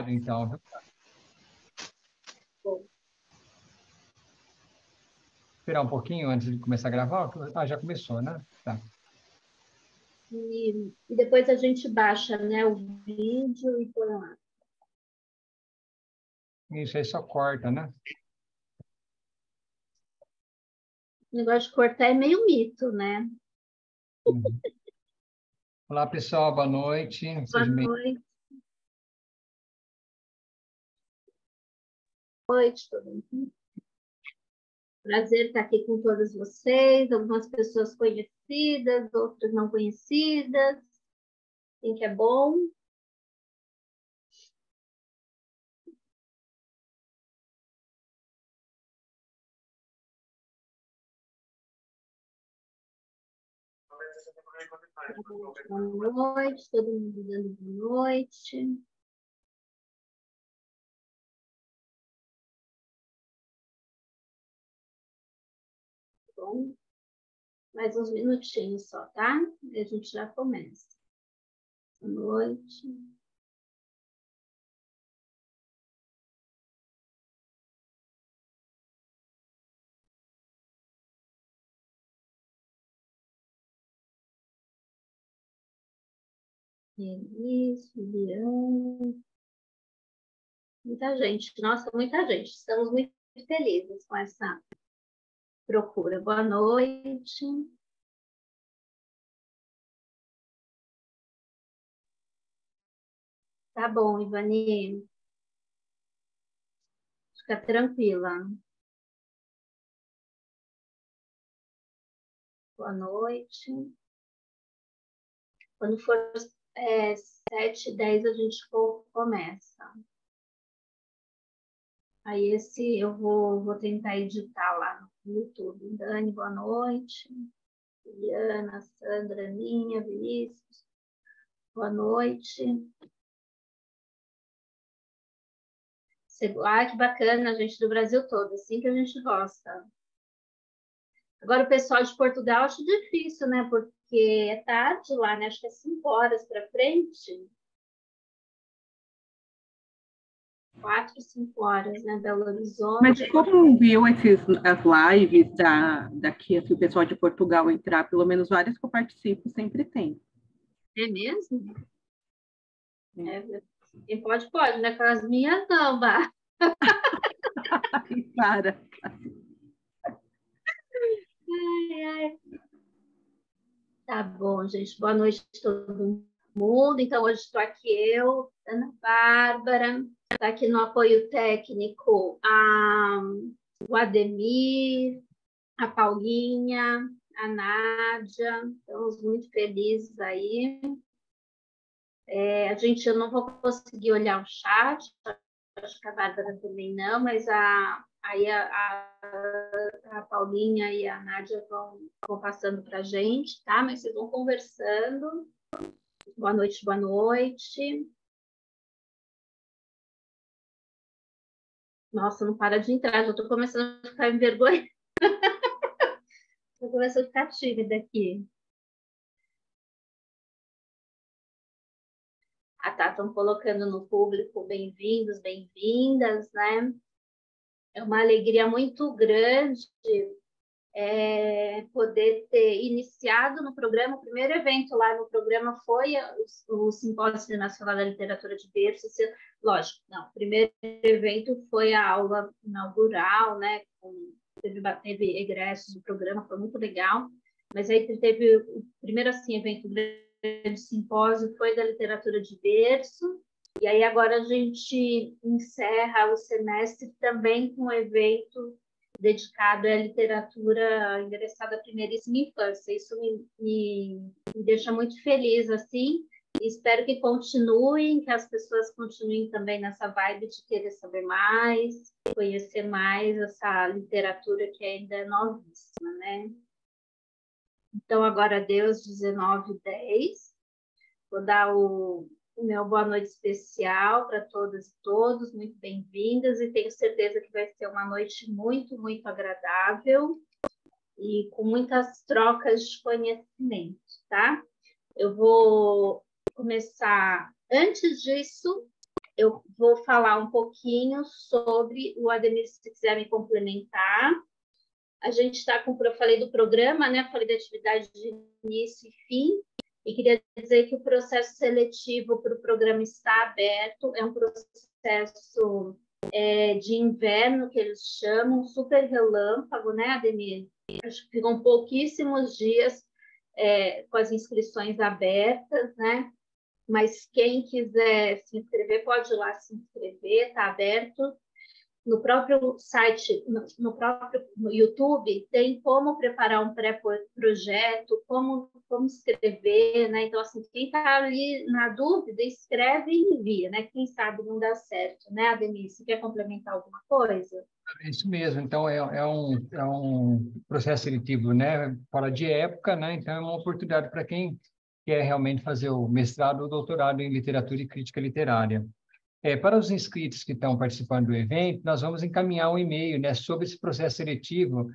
então. Bom. Esperar um pouquinho antes de começar a gravar? Ah, já começou, né? Tá. E depois a gente baixa, né, o vídeo e põe lá. Isso aí só corta, né? O negócio de cortar é meio mito, né? Uhum. Olá, pessoal, boa noite. Boa noite. Boa noite, todo mundo. Prazer estar aqui com todas vocês, algumas pessoas conhecidas, outras não conhecidas. Quem que é bom? Boa noite, todo mundo dando boa noite. Bom, mais uns minutinhos só, tá? E a gente já começa. Boa noite. Isso, Juliana. Muita gente, nossa, muita gente. Estamos muito felizes com essa procura. Boa noite. Tá bom, Ivani. Fica tranquila. Boa noite. Quando for 7h10, a gente começa. Aí esse eu vou tentar editar lá no YouTube. Dani, boa noite. Juliana, Sandra, Ninha, Vinícius. Boa noite. Que bacana, gente do Brasil todo, assim que a gente gosta. Agora, o pessoal de Portugal acho difícil, né? Porque é tarde lá, né? Acho que é 5 horas para frente. 4, 5 horas, né? Belo Horizonte. Mas como viu as lives daqui, assim, o pessoal de Portugal entrar, pelo menos várias que eu participo, sempre tem. É mesmo? É, quem pode, pode, né? Com as minhas, não, bah. Para. Ai, ai. Tá bom, gente. Boa noite a todo mundo. Então, hoje estou aqui eu, Ana Bárbara, está aqui no apoio técnico o Ademir, a Paulinha, a Nádia. Estamos muito felizes aí. Eu não vou conseguir olhar o chat, acho que a Bárbara também não, mas aí a Paulinha e a Nádia vão passando para a gente, tá? Mas vocês vão conversando. Boa noite, boa noite. Nossa, não para de entrar, já estou começando a ficar envergonhada. Estou começando a ficar tímida aqui. Tá, estão colocando no público bem-vindos, bem-vindas, né? É uma alegria muito grande poder ter iniciado no programa. O primeiro evento lá no programa foi o Simpósio Nacional da Literatura de Berço. Lógico, não, o primeiro evento foi a aula inaugural, né? Teve egressos do programa, foi muito legal. Mas aí teve o primeiro assim, evento grande simpósio, foi da literatura de berço. E aí agora a gente encerra o semestre também com um evento dedicado à literatura endereçada à primeiríssima infância. Isso me deixa muito feliz, assim, e espero que continuem, que as pessoas continuem também nessa vibe de querer saber mais, conhecer mais essa literatura que ainda é novíssima, né? Então, agora, Deus, 19h10, vou dar o meu boa noite especial para todas e todos, muito bem-vindas, e tenho certeza que vai ser uma noite muito, muito agradável e com muitas trocas de conhecimento, tá? Eu vou começar, antes disso, eu vou falar um pouquinho sobre o Ademir, se quiser me complementar. A gente está com, eu falei do programa, né? Falei da atividade de início e fim, e queria dizer que o processo seletivo para o programa está aberto, é um processo de inverno, que eles chamam, super relâmpago, né, Ademir? Acho que ficam pouquíssimos dias com as inscrições abertas, né? Mas quem quiser se inscrever, pode ir lá se inscrever, está aberto. No próprio site, no YouTube, tem como preparar um pré-projeto, como escrever, né? Então, assim, quem está ali na dúvida, escreve e envia, né? Quem sabe não dá certo, né, Ademir? Você quer complementar alguma coisa? É isso mesmo. Então, é um processo seletivo, né? Fora de época, né? Então, é uma oportunidade para quem quer realmente fazer o mestrado ou doutorado em literatura e crítica literária. Para os inscritos que estão participando do evento, nós vamos encaminhar um e-mail, né, sobre esse processo seletivo,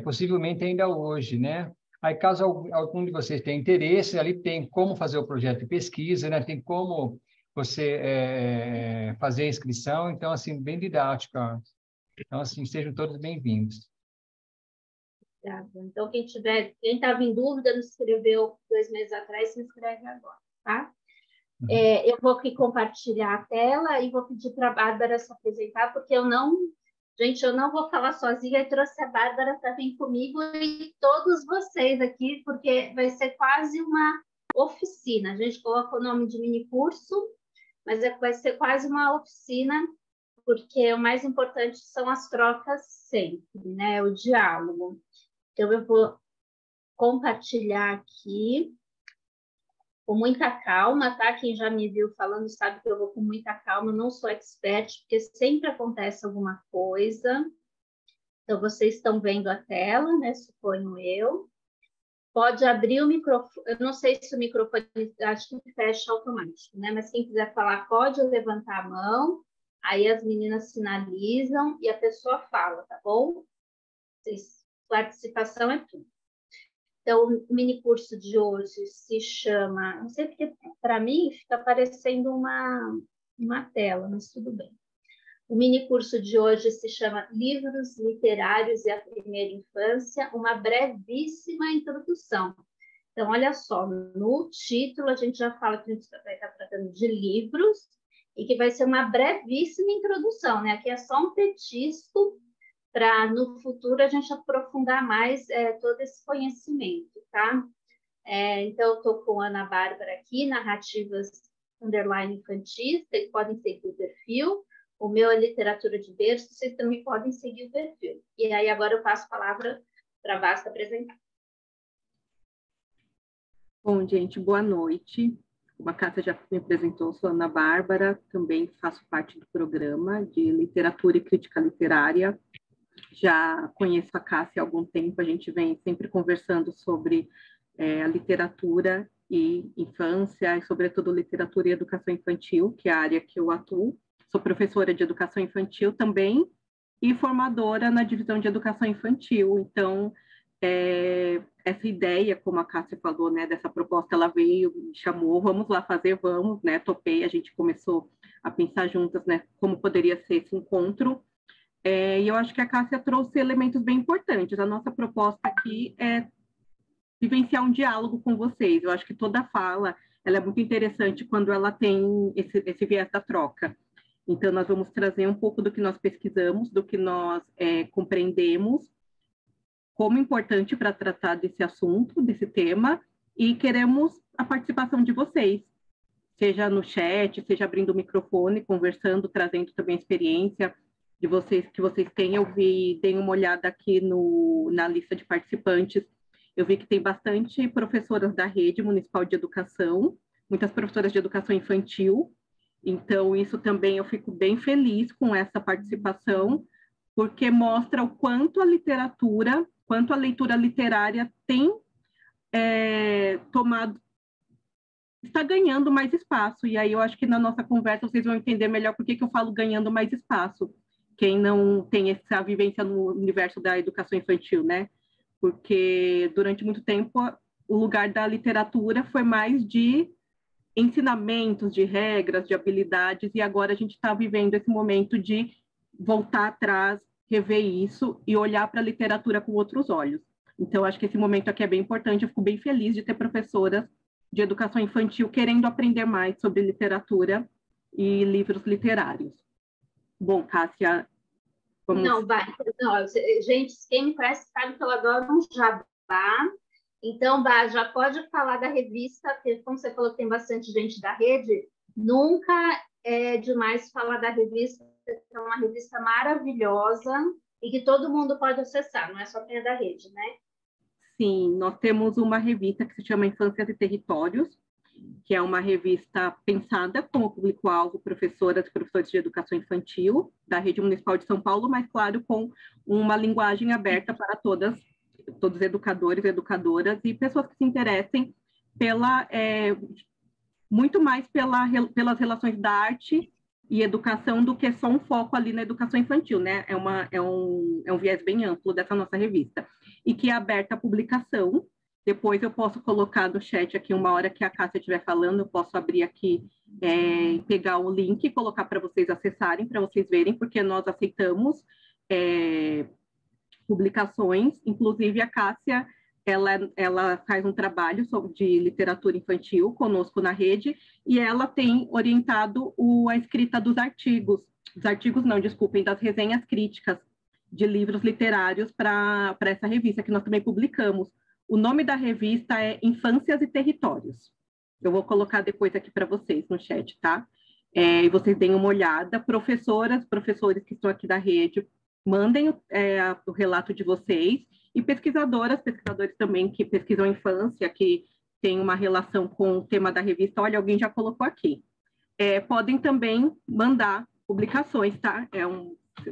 possivelmente ainda hoje, né? Aí, caso algum de vocês tenha interesse, ali tem como fazer o projeto de pesquisa, né? Tem como você fazer a inscrição, então, assim, bem didática. Então, assim, sejam todos bem-vindos. Então, quem estava em dúvida, não se inscreveu 2 meses atrás, se inscreve agora, tá? Eu vou aqui compartilhar a tela e vou pedir para a Bárbara se apresentar, porque eu não vou falar sozinha, eu trouxe a Bárbara para vir comigo e todos vocês aqui, porque vai ser quase uma oficina. A gente coloca o nome de mini curso, mas vai ser quase uma oficina, porque o mais importante são as trocas sempre, né? O diálogo. Então, eu vou compartilhar aqui com muita calma, tá? Quem já me viu falando sabe que eu vou com muita calma, não sou expert, porque sempre acontece alguma coisa. Então, vocês estão vendo a tela, né? Suponho eu. Pode abrir o microfone, eu não sei se o microfone, acho que fecha automático, né? Mas quem quiser falar, pode levantar a mão, aí as meninas sinalizam e a pessoa fala, tá bom? Participação é tudo. Então, o mini curso de hoje se chama, não sei porque para mim fica parecendo uma tela, mas tudo bem. O mini curso de hoje se chama Livros Literários e a Primeira Infância, uma brevíssima introdução. Então, olha só, no título a gente já fala que a gente vai estar tratando de livros e que vai ser uma brevíssima introdução, né? Aqui é só um petisco para, no futuro, a gente aprofundar mais todo esse conhecimento, tá? Então, eu estou com a Ana Bárbara aqui, narrativas _infantis, vocês podem seguir o perfil. O meu é literatura de berço, vocês também podem seguir o perfil. E aí, agora eu passo a palavra para a Basta apresentar. Bom, gente, boa noite. Como a Cássia já me apresentou, sou Ana Bárbara, também faço parte do programa de literatura e crítica literária. Já conheço a Cássia há algum tempo, a gente vem sempre conversando sobre a literatura e infância, e sobretudo literatura e educação infantil, que é a área que eu atuo. Sou professora de educação infantil também e formadora na divisão de educação infantil. Então, essa ideia, como a Cássia falou, né, dessa proposta, ela veio, me chamou, vamos lá fazer, vamos, né, topei, a gente começou a pensar juntas, né, como poderia ser esse encontro. E eu acho que a Cássia trouxe elementos bem importantes. A nossa proposta aqui é vivenciar um diálogo com vocês. Eu acho que toda fala ela é muito interessante quando ela tem esse viés da troca. Então, nós vamos trazer um pouco do que nós pesquisamos, do que nós compreendemos como importante para tratar desse assunto, desse tema, e queremos a participação de vocês, seja no chat, seja abrindo o microfone, conversando, trazendo também a experiência de vocês, que vocês têm. Eu vi, dei uma olhada aqui na lista de participantes, eu vi que tem bastante professoras da rede municipal de educação, muitas professoras de educação infantil, então isso também eu fico bem feliz com essa participação, porque mostra o quanto a literatura, quanto a leitura literária tem está ganhando mais espaço, e aí eu acho que na nossa conversa vocês vão entender melhor por que eu falo ganhando mais espaço, quem não tem essa vivência no universo da educação infantil, né? Porque durante muito tempo o lugar da literatura foi mais de ensinamentos, de regras, de habilidades, e agora a gente está vivendo esse momento de voltar atrás, rever isso e olhar para a literatura com outros olhos. Então, acho que esse momento aqui é bem importante. Eu fico bem feliz de ter professoras de educação infantil querendo aprender mais sobre literatura e livros literários. Bom, Cássia, vamos... Não, vai. Não, gente, quem me conhece sabe que eu adoro um jabá. Então, Bá, já pode falar da revista, porque como você falou que tem bastante gente da rede, nunca é demais falar da revista, é uma revista maravilhosa e que todo mundo pode acessar, não é só quem é da rede, né? Sim, nós temos uma revista que se chama Infâncias e Territórios, que é uma revista pensada como público-alvo professoras e professores de educação infantil da Rede Municipal de São Paulo, mas, claro, com uma linguagem aberta para todos educadores, educadoras e pessoas que se interessem muito mais pelas relações da arte e educação do que só um foco ali na educação infantil, né? É um viés bem amplo dessa nossa revista. E que é aberta à publicação. Depois eu posso colocar no chat aqui, uma hora que a Cássia estiver falando, eu posso abrir aqui, pegar o link e colocar para vocês acessarem, para vocês verem, porque nós aceitamos publicações. Inclusive, a Cássia, ela faz um trabalho de literatura infantil conosco na rede, e ela tem orientado a escrita dos artigos não, desculpem, das resenhas críticas de livros literários para essa revista, que nós também publicamos. O nome da revista é Infâncias e Territórios. Eu vou colocar depois aqui para vocês no chat, tá? E vocês deem uma olhada. Professores que estão aqui da rede, mandem o relato de vocês. E pesquisadores também que pesquisam infância, que tem uma relação com o tema da revista. Olha, alguém já colocou aqui. Podem também mandar publicações, tá?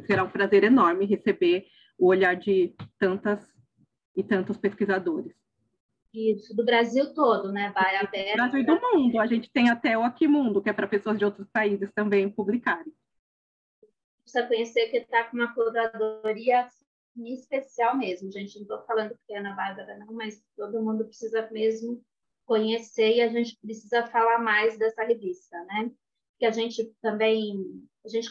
Será um prazer enorme receber o olhar de tantas e tantos pesquisadores. Isso, do Brasil todo, né? Vai aberto. Do Brasil e do mundo. A gente tem até o Aquimundo, que é para pessoas de outros países também publicarem. Precisa conhecer que está com uma curadoria especial mesmo, gente. Não estou falando que é Ana Bárbara, não, mas todo mundo precisa mesmo conhecer e a gente precisa falar mais dessa revista, né? Porque a gente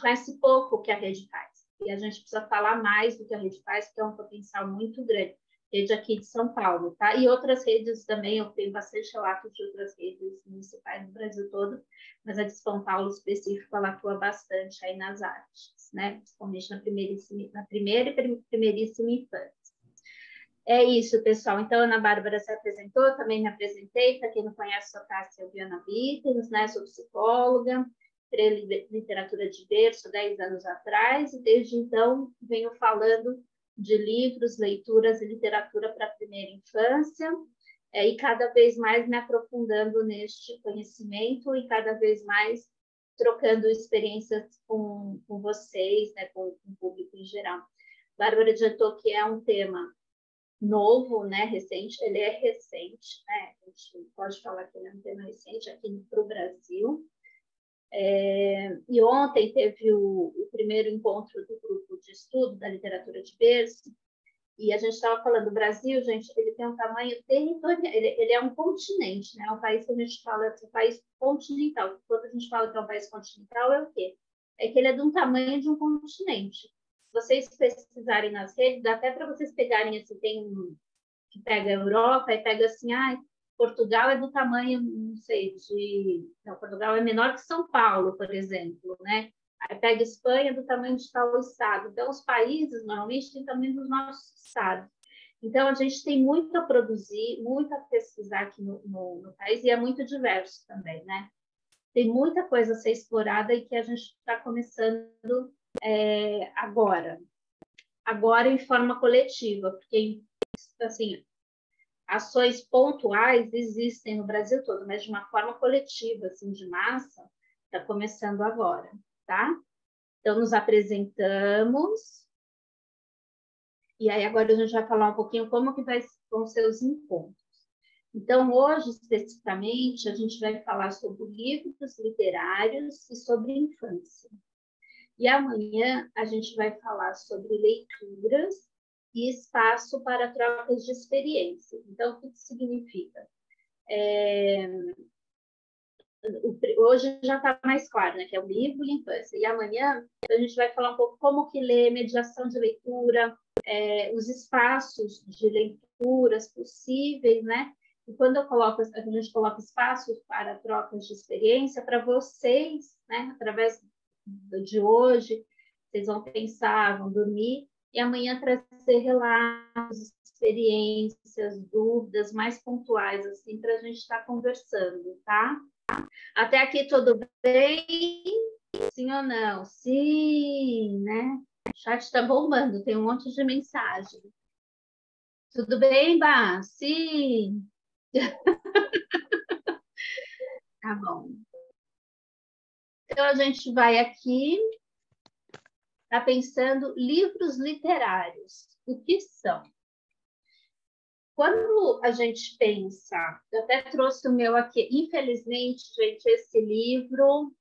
conhece pouco o que a rede faz. E a gente precisa falar mais do que a rede faz, porque é um potencial muito grande. Rede aqui de São Paulo, tá? E outras redes também, eu tenho bastante relatos de outras redes municipais no Brasil todo, mas a de São Paulo específico, ela atua bastante aí nas artes, né? Principalmente na primeira e primeiríssima infância. É isso, pessoal. Então, a Ana Bárbara se apresentou, também me apresentei. Para quem não conhece, sou Cássia Viana Bitters, né? Sou psicóloga, literatura de berço 10 anos atrás, e desde então venho falando de livros, leituras e literatura para a primeira infância, e cada vez mais me aprofundando neste conhecimento e cada vez mais trocando experiências com vocês, né, com o público em geral. Bárbara adiantou que é um tema novo, né, recente, ele é recente, né, a gente pode falar que ele é um tema recente aqui para o Brasil. E ontem teve o primeiro encontro do grupo de estudo da literatura de berço, e a gente estava falando, o Brasil, gente, ele tem um tamanho territorial, ele é um continente, né? É um país que a gente fala, é um país continental. Quando a gente fala que é um país continental, é o quê? É que ele é de um tamanho de um continente. Se vocês pesquisarem nas redes, dá até para vocês pegarem, assim, tem um que pega a Europa e pega assim, Portugal é do tamanho, não sei, Não, Portugal é menor que São Paulo, por exemplo, né? Aí pega Espanha do tamanho de tal estado. Então, os países, normalmente, têm o tamanho dos nossos estados. Então, a gente tem muito a produzir, muito a pesquisar aqui no país, e é muito diverso também, né? Tem muita coisa a ser explorada e que a gente está começando agora em forma coletiva, porque, assim, ações pontuais existem no Brasil todo, mas de uma forma coletiva, assim, de massa, está começando agora, tá? Então, nos apresentamos, e aí agora a gente vai falar um pouquinho como que vão ser os encontros. Então, hoje, especificamente, a gente vai falar sobre livros literários e sobre infância. E amanhã a gente vai falar sobre leituras e espaço para trocas de experiência. Então, o que significa? hoje já está mais claro, né, que é o livro e a infância. E amanhã a gente vai falar um pouco como que ler, mediação de leitura, os espaços de leituras possíveis, né? E quando a gente coloca espaços para trocas de experiência, para vocês, né, através de hoje, vocês vão pensar, vão dormir, e amanhã trazer relatos, experiências, dúvidas mais pontuais, assim, para a gente estar conversando, tá? Até aqui tudo bem? Sim ou não? Sim, né? O chat está bombando, tem um monte de mensagem. Tudo bem, Bá? Sim. Tá bom. Então, a gente vai aqui, tá pensando livros literários. O que são? Quando a gente pensa, eu até trouxe o meu aqui, infelizmente, gente, esse livro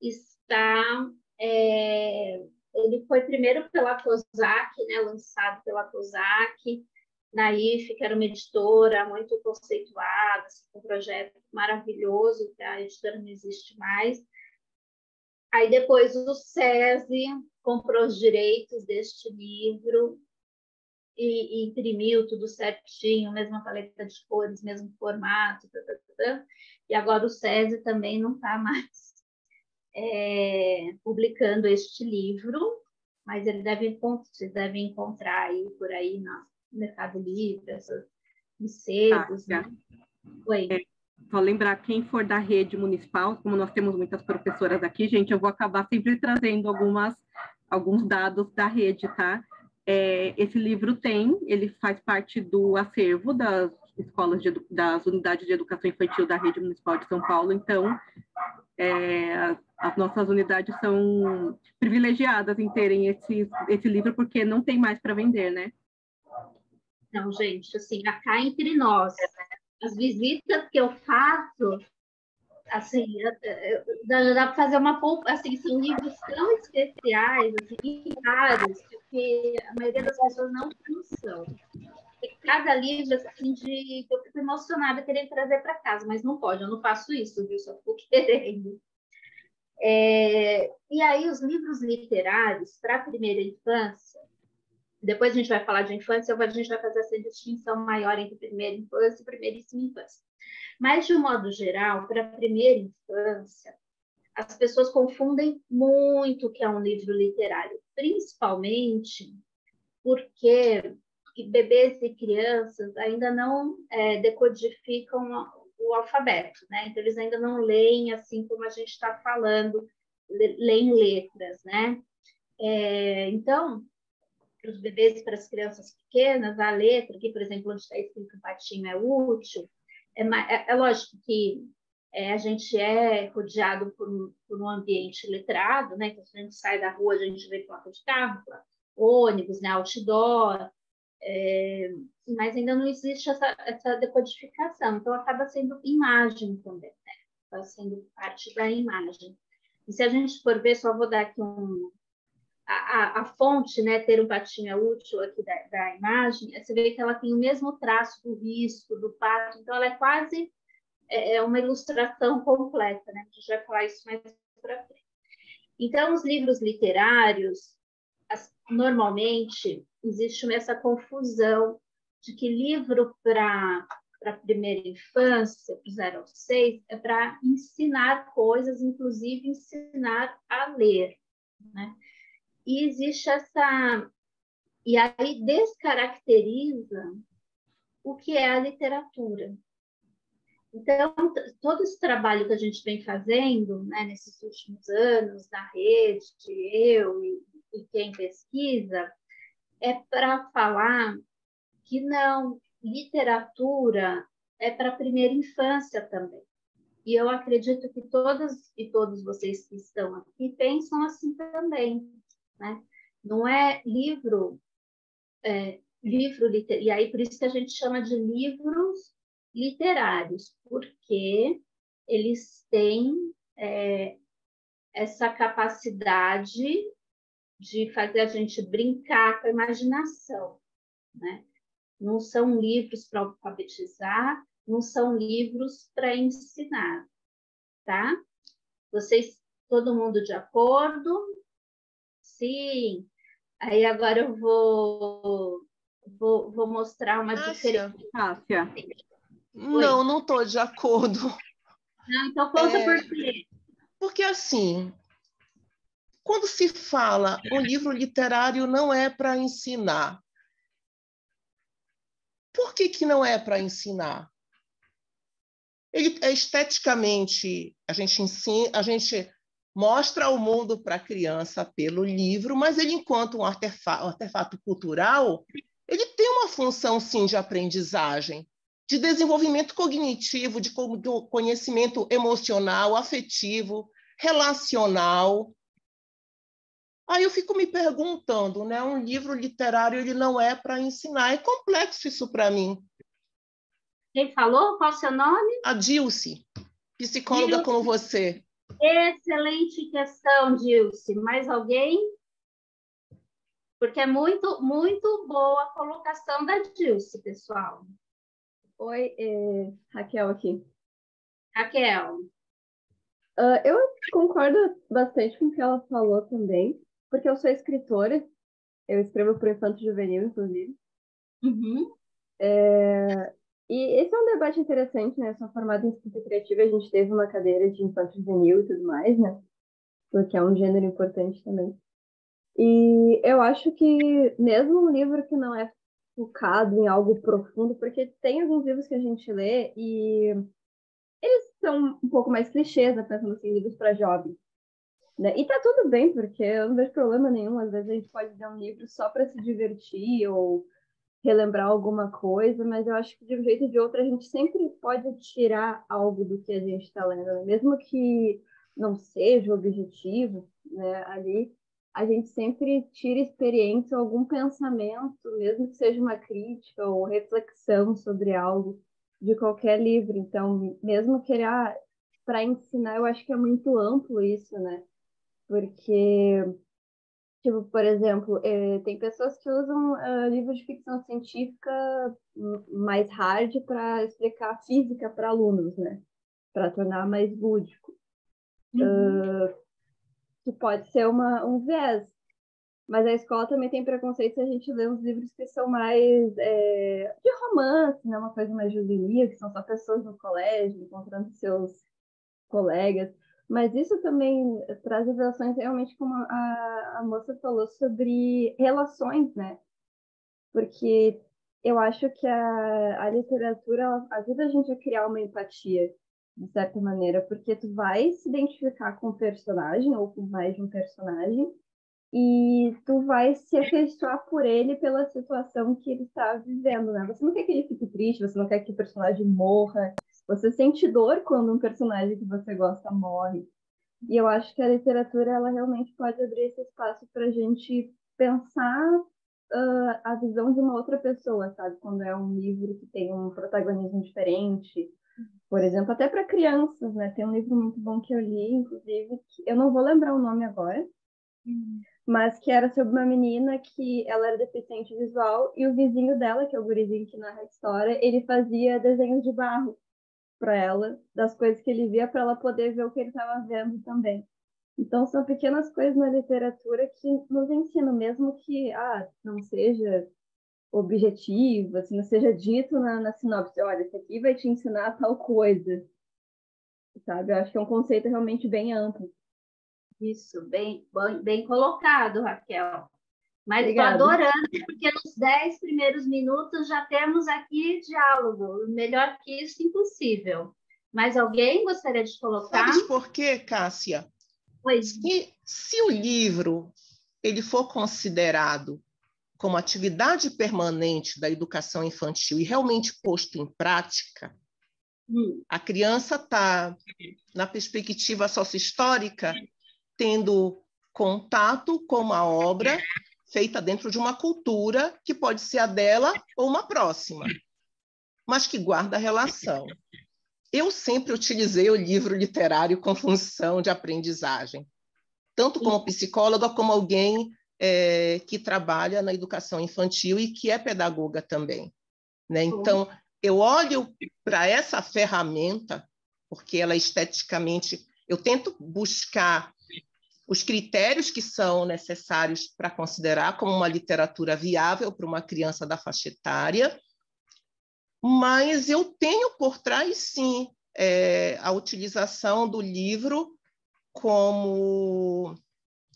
está... ele foi primeiro pela COSAC, né, lançado pela COSAC, na IFE, que era uma editora muito conceituada, assim, um projeto maravilhoso, que a editora não existe mais. Aí depois o SESI comprou os direitos deste livro e imprimiu tudo certinho, mesma paleta de cores, mesmo formato, e agora o SESI também não está mais publicando este livro, mas vocês devem encontrar aí por aí no Mercado Livre, em sebos, né? Oi. Só lembrar, quem for da rede municipal, como nós temos muitas professoras aqui, gente, eu vou acabar sempre trazendo alguns dados da rede, tá? Esse livro ele faz parte do acervo das escolas, das unidades de educação infantil da rede municipal de São Paulo, então as nossas unidades são privilegiadas em terem esse livro, porque não tem mais para vender, né? Não, gente, assim, cá entre nós, as visitas que eu faço, assim, dá para fazer uma poupa, assim, são livros tão especiais, assim, raros, que a maioria das pessoas não tem noção. Cada livro, assim, eu fico emocionada querendo trazer para casa, mas não pode, eu não faço isso, viu? Só fico querendo. E aí, os livros literários para a primeira infância, depois a gente vai falar de infância, a gente vai fazer essa distinção maior entre primeira infância e primeiríssima infância. Mas, de um modo geral, para a primeira infância, as pessoas confundem muito o que é um livro literário, principalmente porque bebês e crianças ainda não decodificam o alfabeto, né? Então, eles ainda não leem assim como a gente está falando, leem letras, né? Então, para os bebês e para as crianças pequenas, a letra, aqui, por exemplo, onde está escrito patinho é útil, é lógico que a gente é rodeado por um ambiente letrado, né? Então, se a gente sai da rua, a gente vê placa de carro, ônibus, né? Outdoor, mas ainda não existe essa decodificação, então acaba sendo imagem também, né? Está sendo parte da imagem. E se a gente for ver, só vou dar aqui a fonte, né, ter um patinho útil aqui da imagem, você vê que ela tem o mesmo traço do risco, do pato, então ela é quase uma ilustração completa, né? A gente vai falar isso mais para frente. Então, os livros literários, normalmente, existe essa confusão de que livro para a primeira infância, para 0 ao 6, é para ensinar coisas, inclusive ensinar a ler, né? E existe essa... E aí descaracteriza o que é a literatura. Então, todo esse trabalho que a gente vem fazendo, né, nesses últimos anos, na rede, eu e quem pesquisa, é para falar que não, literatura é para a primeira infância também. E eu acredito que todas e todos vocês que estão aqui pensam assim também, né? Não é livro literário, e aí por isso que a gente chama de livros literários, porque eles têm essa capacidade de fazer a gente brincar com a imaginação, né? Não são livros para alfabetizar, não são livros para ensinar. tá? Vocês, todo mundo de acordo? Sim. Aí agora eu vou mostrar uma diferença. Cássia. Não estou de acordo. Não, então conta por quê. Porque, assim, quando se fala um livro literário não é para ensinar, por que não é para ensinar? Ele é esteticamente, a gente mostra o mundo para a criança pelo livro, mas ele, enquanto um artefato cultural, ele tem uma função, sim, de aprendizagem, de desenvolvimento cognitivo, de conhecimento emocional, afetivo, relacional. Aí eu fico me perguntando, né? Um livro literário ele não é para ensinar. É complexo isso para mim. Quem falou? Qual o seu nome? A Dilce, psicóloga como você. Excelente questão, Dilce. Mais alguém? Porque é muito, muito boa a colocação da Dilce, pessoal. Oi, Raquel aqui. Raquel. Eu concordo bastante com o que ela falou também, porque eu sou escritora, eu escrevo para o Infanto Juvenil, inclusive. Uhum. E esse é um debate interessante, né? Eu sou formada em escrita criativa, a gente teve uma cadeira de Infanto Juvenil e tudo mais, né? Porque é um gênero importante também. E eu acho que mesmo um livro que não é focado em algo profundo, porque tem alguns livros que a gente lê e eles são um pouco mais clichês, né? Pensando assim, livros para jovens. Né? E tá tudo bem, porque eu não vejo problema nenhum. Às vezes a gente pode ler um livro só para se divertir ou relembrar alguma coisa, mas eu acho que de um jeito ou de outro a gente sempre pode tirar algo do que a gente está lendo, né? Mesmo que não seja o objetivo, né? Ali a gente sempre tira experiência, algum pensamento, mesmo que seja uma crítica ou reflexão sobre algo de qualquer livro. Então, mesmo que para ensinar, eu acho que é muito amplo isso, né? Porque, tipo, por exemplo, tem pessoas que usam livros de ficção científica mais hard para explicar física para alunos, né? Para tornar mais lúdico. Que pode ser um viés. Mas a escola também tem preconceito se a gente lê uns livros que são mais de romance, né? Uma coisa mais juvenil, que são só pessoas no colégio, encontrando seus colegas. Mas isso também traz revelações realmente, como a moça falou, sobre relações, né? Porque eu acho que a literatura ajuda a gente a criar uma empatia, de certa maneira, porque tu vai se identificar com o personagem ou com mais de um personagem e tu vai se afeiçoar por ele pela situação que ele está vivendo, né? Você não quer que ele fique triste, você não quer que o personagem morra, você sente dor quando um personagem que você gosta morre. E eu acho que a literatura, ela realmente pode abrir esse espaço para a gente pensar a visão de uma outra pessoa, sabe? Quando é um livro que tem um protagonismo diferente. Por exemplo, até para crianças, né? Tem um livro muito bom que eu li, inclusive, que eu não vou lembrar o nome agora, mas que era sobre uma menina que ela era deficiente visual e o vizinho dela, que é o gurizinho que narra a história, ele fazia desenhos de barro para ela, das coisas que ele via, para ela poder ver o que ele estava vendo também. Então, são pequenas coisas na literatura que nos ensinam, mesmo que não seja objetivo, assim, não seja dito na sinopse, olha, isso aqui vai te ensinar tal coisa, sabe? Eu acho que é um conceito realmente bem amplo. Isso, bem colocado, Raquel. Mas estou Obrigada. adorando, porque nos 10 primeiros minutos já temos aqui diálogo. Melhor que isso, impossível. Mais alguém gostaria de colocar? Sabe por quê, Cássia? Pois. Se o livro ele for considerado como atividade permanente da educação infantil e realmente posto em prática, a criança está, na perspectiva sócio-histórica, tendo contato com uma obra feita dentro de uma cultura que pode ser a dela ou uma próxima, mas que guarda relação. Eu sempre utilizei o livro literário com função de aprendizagem, tanto como psicóloga como alguém que trabalha na educação infantil e que é pedagoga também, né? Então, eu olho para essa ferramenta, porque ela esteticamente... Eu tento buscar os critérios que são necessários para considerar como uma literatura viável para uma criança da faixa etária, mas eu tenho por trás, sim, a utilização do livro como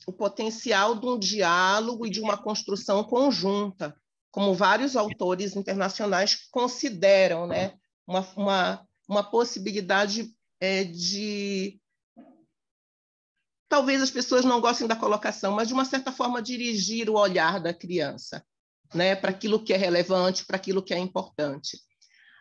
o potencial de um diálogo e de uma construção conjunta, como vários autores internacionais consideram, né? Uma possibilidade de... Talvez as pessoas não gostem da colocação, mas, de uma certa forma, dirigir o olhar da criança, né? Para aquilo que é relevante, para aquilo que é importante.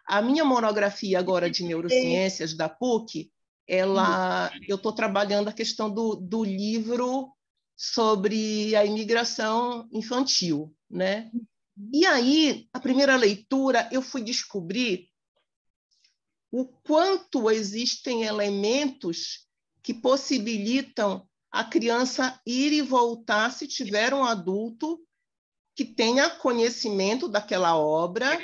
A minha monografia agora de neurociências da PUC, eu estou trabalhando a questão do livro sobre a imigração infantil, né? E aí, a primeira leitura, eu fui descobrir o quanto existem elementos que possibilitam a criança ir e voltar se tiver um adulto que tenha conhecimento daquela obra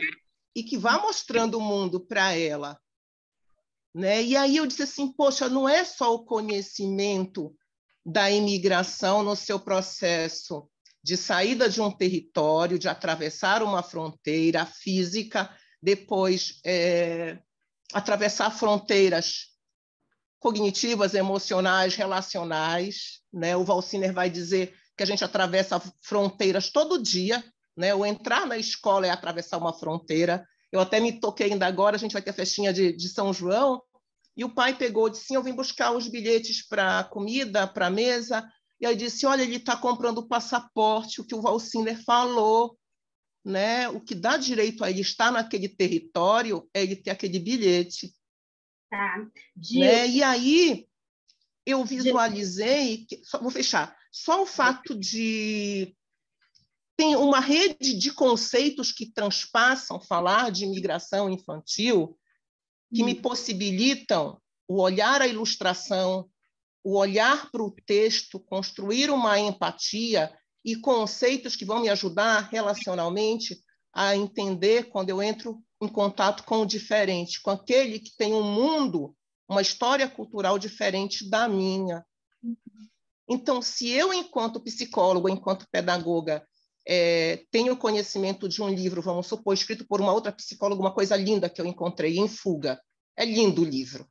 e que vá mostrando o mundo para ela, né? E aí eu disse assim, poxa, não é só o conhecimento da imigração no seu processo de saída de um território, de atravessar uma fronteira física, depois atravessar fronteiras cognitivas, emocionais, relacionais, né? O Valciner vai dizer que a gente atravessa fronteiras todo dia, né? O entrar na escola é atravessar uma fronteira. Eu até me toquei ainda agora, a gente vai ter a festinha de São João, e o pai pegou, disse, sim, eu vim buscar os bilhetes para comida, para a mesa, e aí disse, olha, ele está comprando o passaporte, o que o Valciner falou, né? O que dá direito a ele estar naquele território é ele ter aquele bilhete. Tá. Né? E aí eu visualizei, vou fechar, só o fato de... Tem uma rede de conceitos que transpassam falar de imigração infantil, que me possibilitam o olhar à ilustração, o olhar para o texto, construir uma empatia e conceitos que vão me ajudar relacionalmente a entender quando eu entro em contato com o diferente, com aquele que tem um mundo, uma história cultural diferente da minha. Então, se eu, enquanto psicóloga, enquanto pedagoga, tenho conhecimento de um livro, vamos supor, escrito por uma outra psicóloga, uma coisa linda que eu encontrei, Em Fuga. É lindo o livro,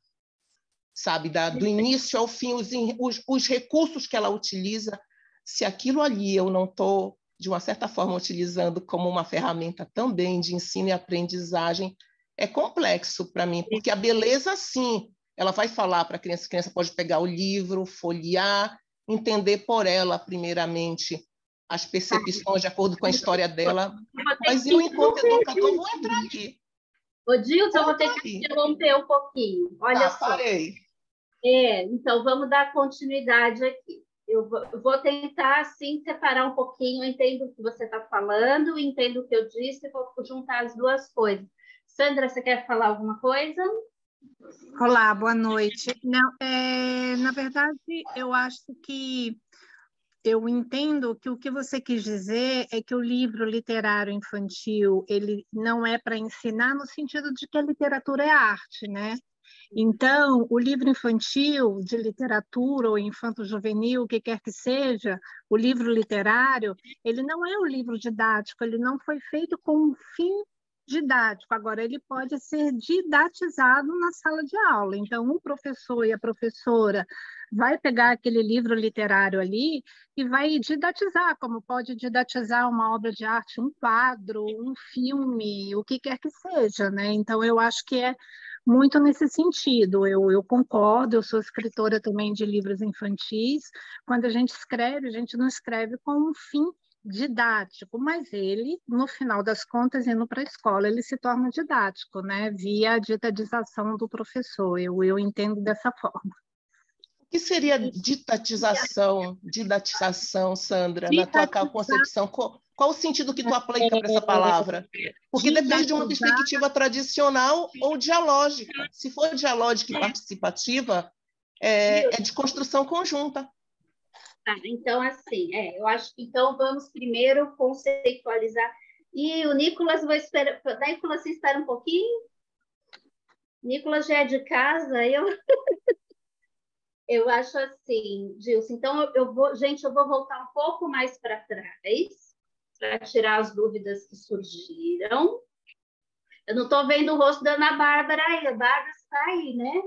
sabe? Do início ao fim, os recursos que ela utiliza, se aquilo ali eu não estou, de uma certa forma, utilizando como uma ferramenta também de ensino e aprendizagem, é complexo para mim, porque a beleza, sim, ela vai falar para a criança pode pegar o livro, folhear, entender por ela, primeiramente, as percepções de acordo com a história dela, mas eu, enquanto educador, vou entrar aqui. Ô, Dilson, eu vou ter que interromper um pouquinho. Olha só. Parei. Então, vamos dar continuidade aqui. Eu vou tentar, assim, separar um pouquinho. Eu entendo o que você está falando, entendo o que eu disse, e vou juntar as duas coisas. Sandra, você quer falar alguma coisa? Olá, boa noite. Não, na verdade, eu acho que eu entendo que o que você quis dizer é que o livro literário infantil, ele não é para ensinar no sentido de que a literatura é arte, né? Então, o livro infantil de literatura ou infanto-juvenil, o que quer que seja, o livro literário, ele não é um livro didático, ele não foi feito com um fim didático. Agora, ele pode ser didatizado na sala de aula. Então, o professor e a professora vai pegar aquele livro literário ali e vai didatizar, como pode didatizar uma obra de arte, um quadro, um filme, o que quer que seja, né? Então, eu acho que é muito nesse sentido. Eu concordo, eu sou escritora também de livros infantis. Quando a gente escreve, a gente não escreve com um fim didático, mas ele, no final das contas, indo para a escola, ele se torna didático, né? Via a ditadização do professor. Eu entendo dessa forma. O que seria didatização, Sandra, na tua concepção? Qual o sentido que tu aplica para essa palavra? Porque depende de uma perspectiva tradicional ou dialógica. Se for dialógica e participativa, é de construção conjunta. Então, assim, eu acho que então vamos primeiro conceitualizar. E o Nicolas vai esperar. Nicolas, você espera um pouquinho? Nicolas já é de casa, eu acho assim, Gilson. Então, eu vou voltar um pouco mais para trás, para tirar as dúvidas que surgiram. Eu não estou vendo o rosto da Ana Bárbara aí, a Bárbara está aí, né?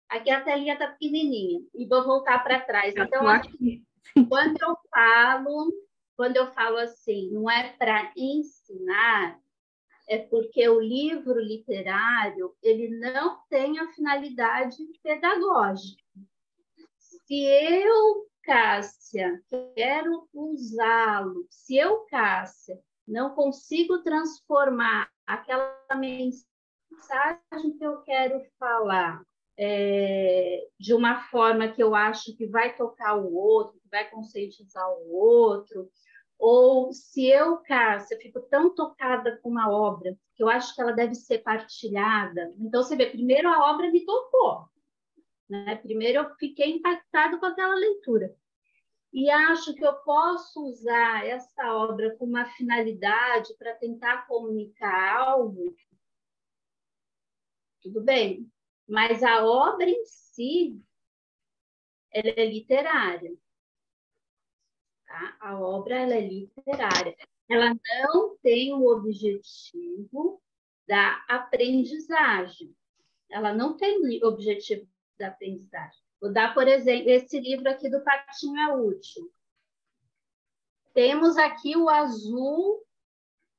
Aqui a telinha está pequenininha. E vou voltar para trás. Então, aqui, quando eu falo assim, não é para ensinar, é porque o livro literário ele não tem a finalidade pedagógica. Se eu, Cássia, quero usá-lo, se eu, Cássia, não consigo transformar aquela mensagem que eu quero falar de uma forma que eu acho que vai tocar o outro, que vai conscientizar o outro, ou se eu, Cássia, fico tão tocada com uma obra que eu acho que ela deve ser partilhada. Então, você vê, primeiro a obra me tocou, né? Primeiro eu fiquei impactada com aquela leitura. E acho que eu posso usar essa obra com uma finalidade para tentar comunicar algo, tudo bem. Mas a obra em si, ela é literária. Tá? A obra ela é literária. Ela não tem o objetivo da aprendizagem. Ela não tem o objetivo da aprendizagem. Vou dar, por exemplo, esse livro aqui do Patinho é Útil. Temos aqui o azul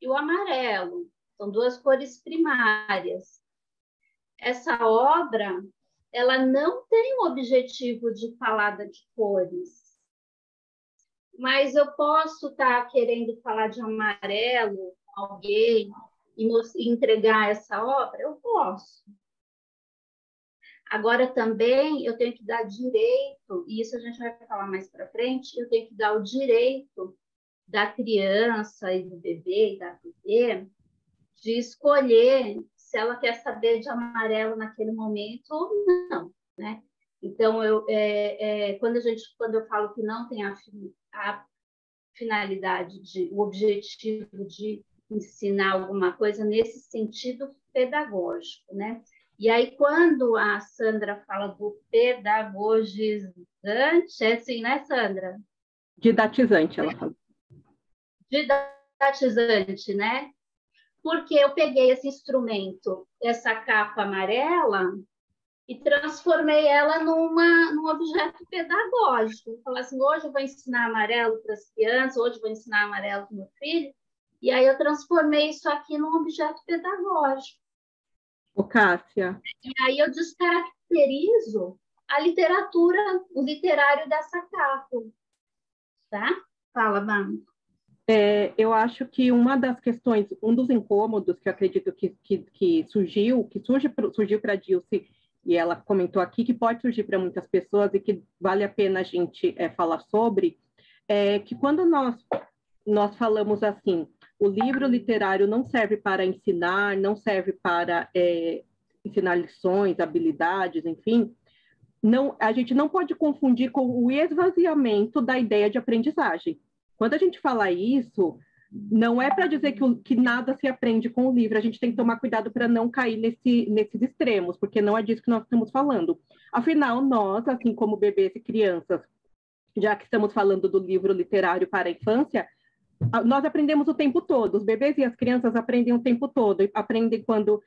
e o amarelo. São duas cores primárias. Essa obra, ela não tem o objetivo de falar de cores. Mas eu posso estar querendo falar de amarelo com alguém e entregar essa obra? Eu posso. Agora, também, eu tenho que dar direito, e isso a gente vai falar mais para frente, eu tenho que dar o direito da criança e do bebê e da bebê de escolher se ela quer saber de amarelo naquele momento ou não, né? Então, quando eu falo que não tem a finalidade, o objetivo de ensinar alguma coisa nesse sentido pedagógico, né? E aí, quando a Sandra fala do pedagogizante, é assim, né, Sandra? Didatizante, ela fala. Didatizante, né? Porque eu peguei esse instrumento, essa capa amarela, e transformei ela num objeto pedagógico. Falar assim, hoje eu vou ensinar amarelo para as crianças, hoje eu vou ensinar amarelo para o meu filho, e aí eu transformei isso aqui num objeto pedagógico. Ô, Cássia. E aí eu descaracterizo a literatura, o literário dessa capa. Tá? Fala, Manu. Eu acho que uma das questões, um dos incômodos que eu acredito que surgiu para a Dilce, e ela comentou aqui, que pode surgir para muitas pessoas e que vale a pena a gente falar sobre, é que quando nós falamos assim, o livro literário não serve para ensinar, não serve para ensinar lições, habilidades, enfim, a gente não pode confundir com o esvaziamento da ideia de aprendizagem. Quando a gente fala isso, não é para dizer que nada se aprende com o livro, a gente tem que tomar cuidado para não cair nesses extremos, porque não é disso que nós estamos falando. Afinal, nós, assim como bebês e crianças, já que estamos falando do livro literário para a infância, nós aprendemos o tempo todo, os bebês e as crianças aprendem o tempo todo, aprendem quando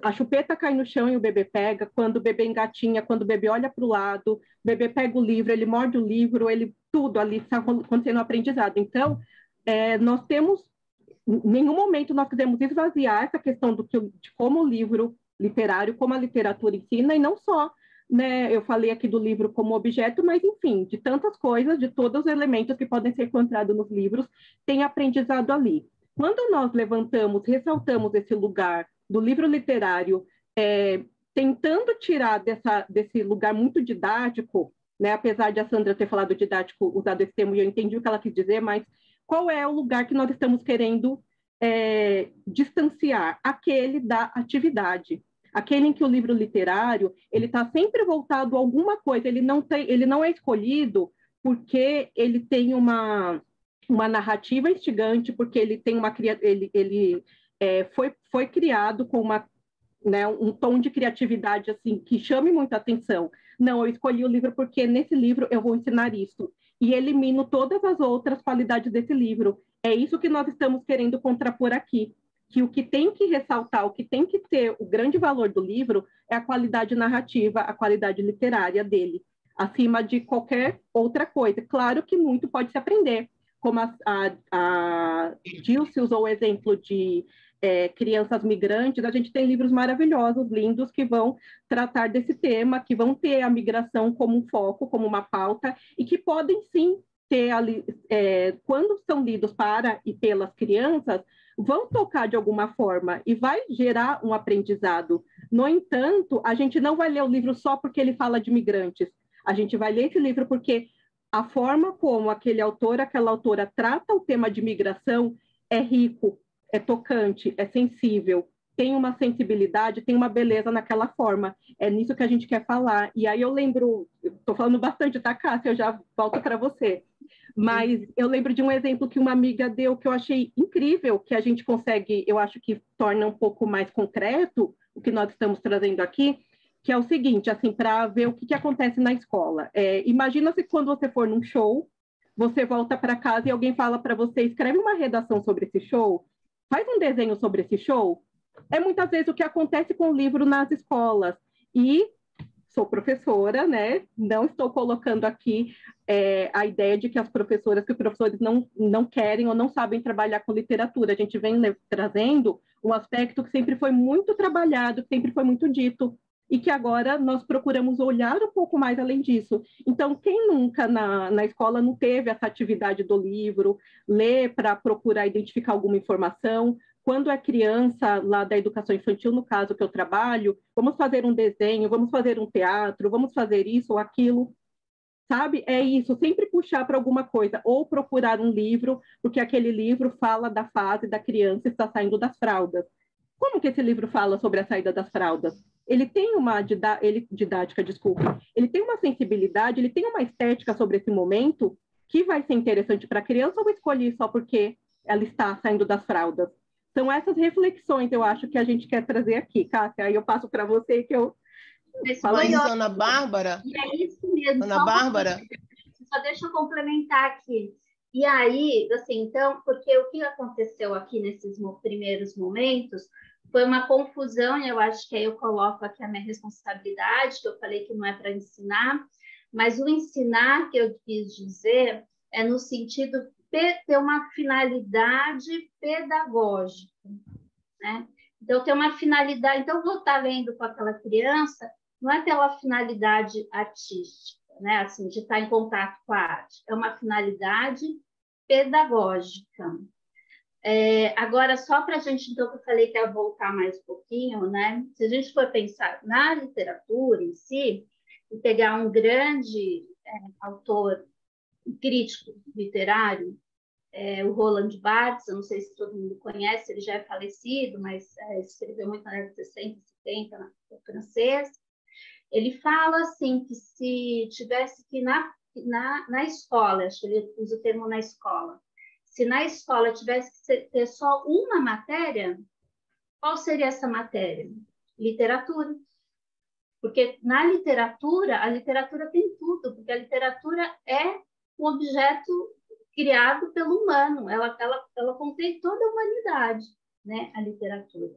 a chupeta cai no chão e o bebê pega, quando o bebê engatinha, quando o bebê olha para o lado, o bebê pega o livro, ele morde o livro, tudo ali está acontecendo no aprendizado. Então, nós temos, em nenhum momento nós queremos esvaziar essa questão de como o livro literário, como a literatura ensina, e não só, né, eu falei aqui do livro como objeto, mas, enfim, de tantas coisas, de todos os elementos que podem ser encontrados nos livros, tem aprendizado ali. Quando nós ressaltamos esse lugar do livro literário, tentando tirar desse lugar muito didático, né, apesar de a Sandra ter falado didático, usado esse termo, e eu entendi o que ela quis dizer, mas qual é o lugar que nós estamos querendo distanciar? Aquele da atividade. Aquele em que o livro literário ele está sempre voltado a alguma coisa, ele não é escolhido porque ele tem uma narrativa instigante, porque ele tem foi criado com né, um tom de criatividade assim que chame muita atenção. Não, eu escolhi o livro porque nesse livro eu vou ensinar isso e elimino todas as outras qualidades desse livro. É isso que nós estamos querendo contrapor aqui, que o que tem que ressaltar, o que tem que ter o grande valor do livro é a qualidade narrativa, a qualidade literária dele, acima de qualquer outra coisa. Claro que muito pode se aprender, como a Dilce usou o exemplo de crianças migrantes, a gente tem livros maravilhosos, lindos, que vão tratar desse tema, que vão ter a migração como um foco, como uma pauta, e que podem sim ter ali, quando são lidos para e pelas crianças, vão tocar de alguma forma e vai gerar um aprendizado. No entanto, a gente não vai ler o livro só porque ele fala de migrantes, a gente vai ler esse livro porque a forma como aquele autor, aquela autora trata o tema de migração é rico, é tocante, é sensível, tem uma sensibilidade, tem uma beleza naquela forma. É nisso que a gente quer falar. E aí eu lembro, estou falando bastante, tá, Cássia? Eu já volto para você. Mas eu lembro de um exemplo que uma amiga deu que eu achei incrível, que a gente consegue, eu acho que torna um pouco mais concreto o que nós estamos trazendo aqui, que é o seguinte, assim, para ver o que acontece na escola. Imagina se quando você for num show, você volta para casa e alguém fala para você, escreve uma redação sobre esse show, faz um desenho sobre esse show. É muitas vezes o que acontece com o livro nas escolas. E sou professora, né? Não estou colocando aqui a ideia de que as professoras, que os professores não querem ou não sabem trabalhar com literatura. A gente vem trazendo um aspecto que sempre foi muito trabalhado, que sempre foi muito dito, e que agora nós procuramos olhar um pouco mais além disso. Então, quem nunca na escola não teve essa atividade do livro, ler para procurar identificar alguma informação? Quando é criança, lá da educação infantil, no caso que eu trabalho, vamos fazer um desenho, vamos fazer um teatro, vamos fazer isso ou aquilo, sabe? É isso, sempre puxar para alguma coisa, ou procurar um livro, porque aquele livro fala da fase da criança que está saindo das fraldas. Como que esse livro fala sobre a saída das fraldas? Ele tem uma didática, desculpa, ele tem uma sensibilidade, ele tem uma estética sobre esse momento que vai ser interessante para a criança ou escolher só porque ela está saindo das fraldas? São essas reflexões, eu acho, que a gente quer trazer aqui, Cássia. Aí eu passo para você que eu falo. Mas, Ana Bárbara... E é isso mesmo. Ana Bárbara... Só deixa eu complementar aqui. E aí, assim, então, porque o que aconteceu aqui nesses primeiros momentos foi uma confusão, e eu acho que aí eu coloco aqui a minha responsabilidade, que eu falei que não é para ensinar, mas o ensinar que eu quis dizer é no sentido ter uma finalidade pedagógica, né? Então, tem uma finalidade... Então, vou estar lendo com aquela criança, não é pela finalidade artística, né? Assim, de estar em contato com a arte. É uma finalidade pedagógica. Agora, só para a gente, então, que eu falei que ia voltar mais um pouquinho, né? Se a gente for pensar na literatura em si, e pegar um grande autor crítico literário, o Roland Barthes, eu não sei se todo mundo conhece, ele já é falecido, mas escreveu muito na década de 60, 70, no francês. Ele fala assim que se tivesse que na escola, acho que ele usa o termo na escola, se na escola tivesse que ter só uma matéria, qual seria essa matéria? Literatura. Porque na literatura, a literatura tem tudo, porque a literatura é um objeto criado pelo humano, ela contém toda a humanidade, né, a literatura.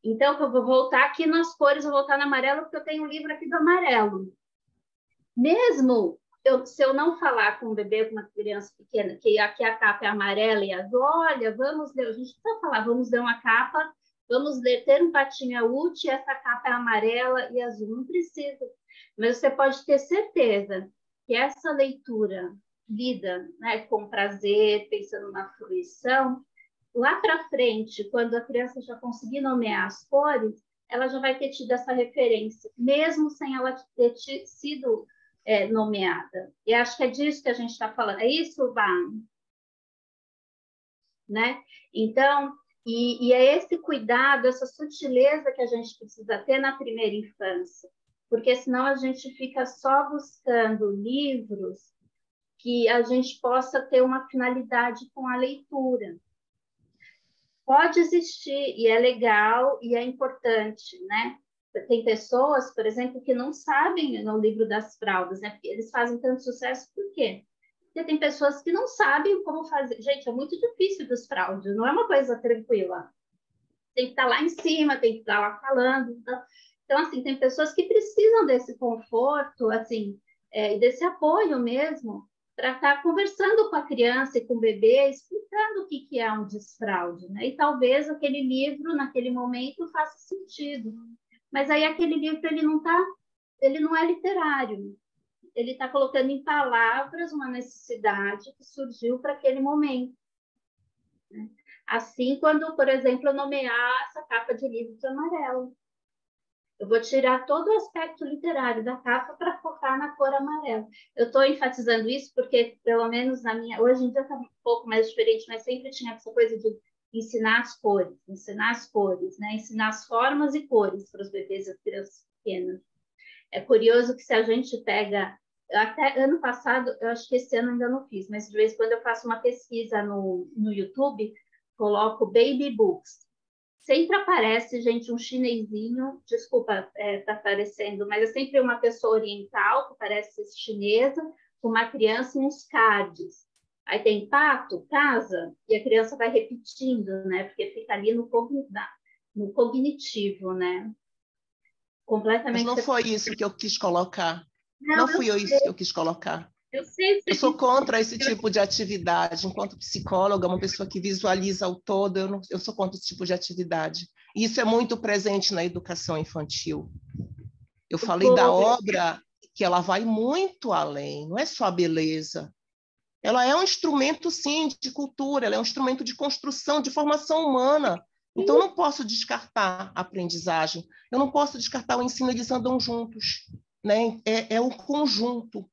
Então, eu vou voltar aqui nas cores, eu vou voltar no amarelo, porque eu tenho um livro aqui do amarelo. Mesmo se eu não falar com um bebê, com uma criança pequena, que aqui a capa é amarela e azul, olha, vamos ler, a gente precisa falar, vamos ler uma capa, vamos ler, ter um patinho útil, essa capa é amarela e azul, não precisa. Mas você pode ter certeza que essa leitura lida, né, com prazer, pensando na fruição, lá para frente, quando a criança já conseguir nomear as cores, ela já vai ter tido essa referência, mesmo sem ela ter sido nomeada. E acho que é disso que a gente está falando. É isso, Bam? Né? Então, e é esse cuidado, essa sutileza que a gente precisa ter na primeira infância, porque senão a gente fica só buscando livros que a gente possa ter uma finalidade com a leitura. pode existir, e é legal, e é importante, né? Tem pessoas, por exemplo, que não sabem no livro das fraldas, né? Porque eles fazem tanto sucesso, por quê? Porque tem pessoas que não sabem como fazer. Gente, é muito difícil dos fraudes, não é uma coisa tranquila. Tem que estar lá em cima, tem que estar lá falando. Então, assim, tem pessoas que precisam desse conforto, assim, e desse apoio mesmo, para estar conversando com a criança e com o bebê, explicando o que é um desfraude, né? E talvez aquele livro, naquele momento, faça sentido. Mas aí aquele livro, ele não é literário. Ele está colocando em palavras uma necessidade que surgiu para aquele momento. Né? Assim, quando, por exemplo, eu nomear essa capa de livro de amarelo. Eu vou tirar todo o aspecto literário da capa para focar na cor amarela. Eu estou enfatizando isso porque, pelo menos na minha... Hoje em dia está um pouco mais diferente, mas sempre tinha essa coisa de ensinar as cores, né? Ensinar as formas e cores para os bebês e as crianças pequenas. É curioso que se a gente pega... Até ano passado, eu acho que esse ano ainda não fiz, mas de vez em quando eu faço uma pesquisa no YouTube, coloco baby books. Sempre aparece, gente, um chinesinho, desculpa, tá aparecendo, mas é sempre uma pessoa oriental, que parece chinesa, com uma criança e uns cards. Aí tem pato, casa, e a criança vai repetindo, né? Porque fica ali no cognitivo, né? Completamente. Mas não foi isso que eu quis colocar. Não fui eu isso que eu quis colocar. Eu sou contra esse tipo de atividade. Enquanto psicóloga, uma pessoa que visualiza o todo, eu sou contra esse tipo de atividade. E isso é muito presente na educação infantil. Eu falei da obra que ela vai muito além, não é só a beleza. Ela é um instrumento, sim, de cultura, ela é um instrumento de construção, de formação humana. Então, eu não posso descartar a aprendizagem, eu não posso descartar o ensino, eles andam juntos. Né? É o conjunto.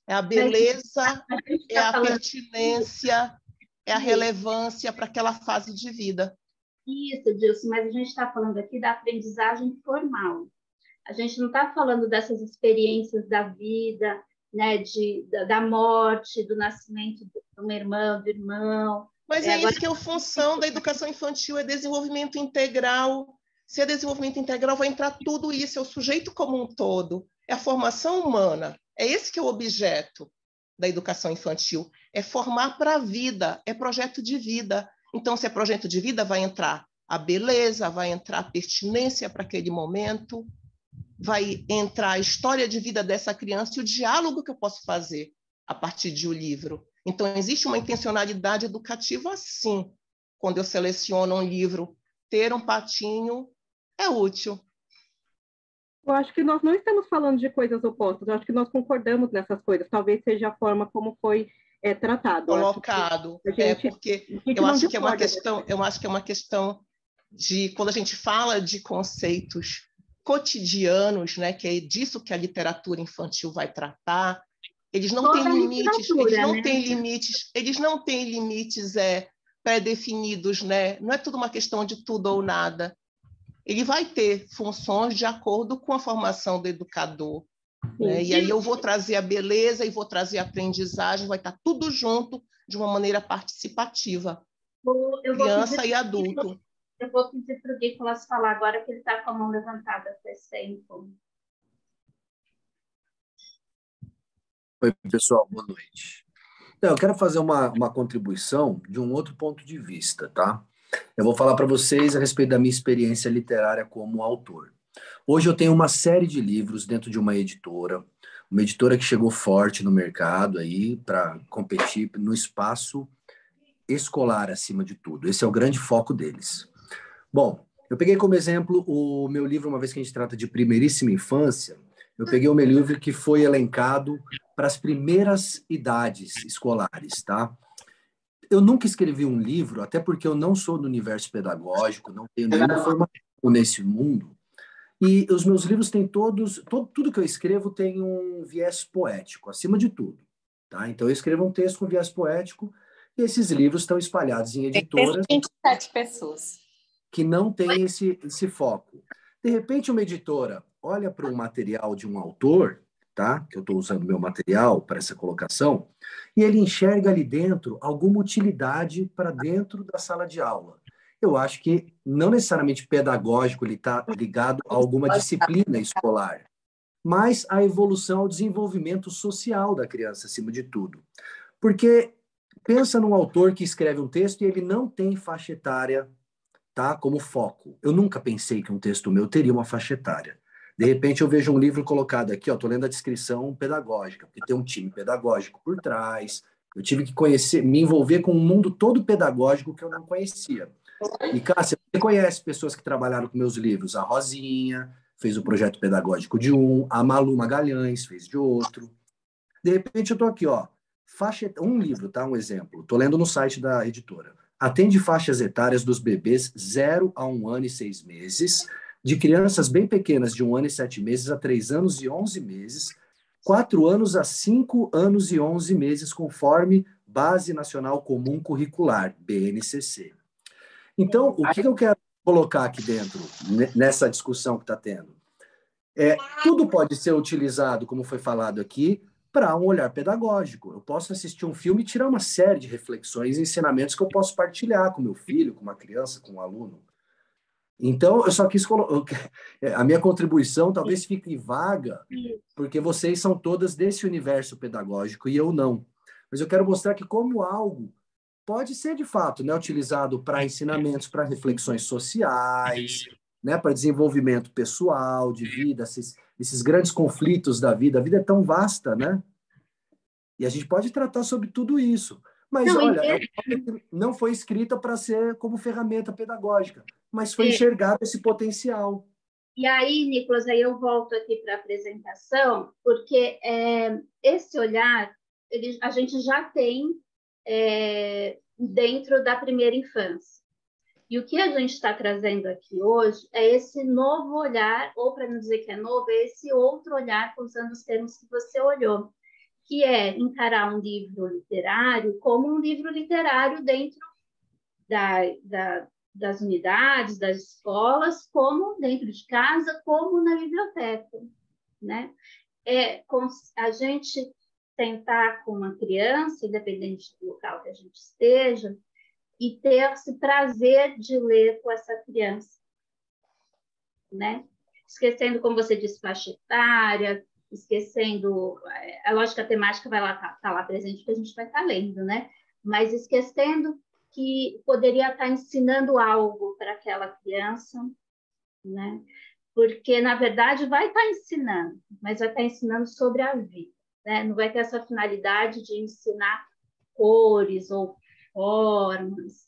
É a beleza, é a pertinência, é a relevância para aquela fase de vida. Isso, Dilson, mas a gente está falando aqui da aprendizagem formal. A gente não está falando dessas experiências da vida, né, da morte, do nascimento de uma irmã, do irmão. Mas é isso que é a função da educação infantil, é desenvolvimento integral. Se é desenvolvimento integral, vai entrar tudo isso, é o sujeito como um todo, é a formação humana. É esse que é o objeto da educação infantil, é formar para a vida, é projeto de vida. Então, se é projeto de vida, vai entrar a beleza, vai entrar a pertinência para aquele momento, vai entrar a história de vida dessa criança e o diálogo que eu posso fazer a partir de um livro. Então, existe uma intencionalidade educativa, sim, quando eu seleciono um livro. Ter um patinho é útil. Eu acho que nós não estamos falando de coisas opostas, eu acho que nós concordamos nessas coisas, talvez seja a forma como foi tratado. Colocado, porque eu acho que é uma questão de, quando a gente fala de conceitos cotidianos, né, que é disso que a literatura infantil vai tratar, eles não têm limites, eles não têm limites pré-definidos, né? Não é tudo uma questão de tudo ou nada. Ele vai ter funções de acordo com a formação do educador. Né? E aí eu vou trazer a beleza e vou trazer a aprendizagem, vai estar tudo junto de uma maneira participativa. Criança e adulto. Eu vou pedir para o Nicolas falar agora, que ele está com a mão levantada faz tempo. Oi, pessoal, boa noite. Então, eu quero fazer uma contribuição de um outro ponto de vista, tá? Eu vou falar para vocês a respeito da minha experiência literária como autor. Hoje eu tenho uma série de livros dentro de uma editora que chegou forte no mercado aí para competir no espaço escolar acima de tudo. Esse é o grande foco deles. Bom, eu peguei como exemplo o meu livro, uma vez que a gente trata de primeiríssima infância, eu peguei o meu livro que foi elencado para as primeiras idades escolares, tá? Eu nunca escrevi um livro, até porque eu não sou do universo pedagógico, não tenho nenhuma formação nesse mundo. E os meus livros têm tudo que eu escrevo tem um viés poético, acima de tudo. Tá? Então, eu escrevo um texto com viés poético e esses livros estão espalhados em editoras 27 pessoas que não têm esse foco. De repente, uma editora olha para um material de um autor, tá? Que eu estou usando meu material para essa colocação, e ele enxerga ali dentro alguma utilidade para dentro da sala de aula. Eu acho que não necessariamente pedagógico, ele está ligado a alguma disciplina escolar, mas a evolução, ao desenvolvimento social da criança, acima de tudo. Porque pensa num autor que escreve um texto e ele não tem faixa etária, tá, como foco. Eu nunca pensei que um texto meu teria uma faixa etária. De repente eu vejo um livro colocado aqui, ó, tô lendo a descrição pedagógica, porque tem um time pedagógico por trás. Eu tive que conhecer, me envolver com um mundo todo pedagógico que eu não conhecia. E, Cássia, você conhece pessoas que trabalharam com meus livros? A Rosinha fez o projeto pedagógico de um, a Malu Magalhães fez de outro. De repente eu tô aqui, ó, um livro, tá? Um exemplo. Tô lendo no site da editora. Atende faixas etárias dos bebês 0 a 1 ano e 6 meses, de crianças bem pequenas de 1 ano e 7 meses a 3 anos e 11 meses, 4 anos a 5 anos e 11 meses, conforme Base Nacional Comum Curricular, BNCC. Então, o que eu quero colocar aqui dentro, nessa discussão que está tendo? Tudo pode ser utilizado, como foi falado aqui, para um olhar pedagógico. Eu posso assistir um filme e tirar uma série de reflexões e ensinamentos que eu posso partilhar com meu filho, com uma criança, com um aluno. Então, eu só quis colocar... A minha contribuição talvez fique vaga, porque vocês são todas desse universo pedagógico e eu não. Mas eu quero mostrar que como algo pode ser, de fato, né, utilizado para ensinamentos, para reflexões sociais, né, para desenvolvimento pessoal, de vida, esses grandes conflitos da vida. A vida é tão vasta, né? E a gente pode tratar sobre tudo isso. Mas, olha, não foi escrita para ser como ferramenta pedagógica, mas foi enxergado esse potencial. E aí, Nicolas, aí eu volto aqui para a apresentação, porque esse olhar a gente já tem dentro da primeira infância. E o que a gente está trazendo aqui hoje é esse novo olhar, ou para não dizer que é novo, é esse outro olhar, usando os termos que você olhou, que é encarar um livro literário como um livro literário dentro das unidades, das escolas, como dentro de casa, como na biblioteca, né? A gente sentar com uma criança, independente do local que a gente esteja, e ter esse prazer de ler com essa criança, né? Esquecendo, como você disse, faixa etária, esquecendo, a lógica temática vai lá, tá lá presente, porque a gente vai estar lendo, né? Mas esquecendo que poderia estar ensinando algo para aquela criança, né? Porque, na verdade, vai estar ensinando, mas vai estar ensinando sobre a vida, né? Não vai ter essa finalidade de ensinar cores ou formas,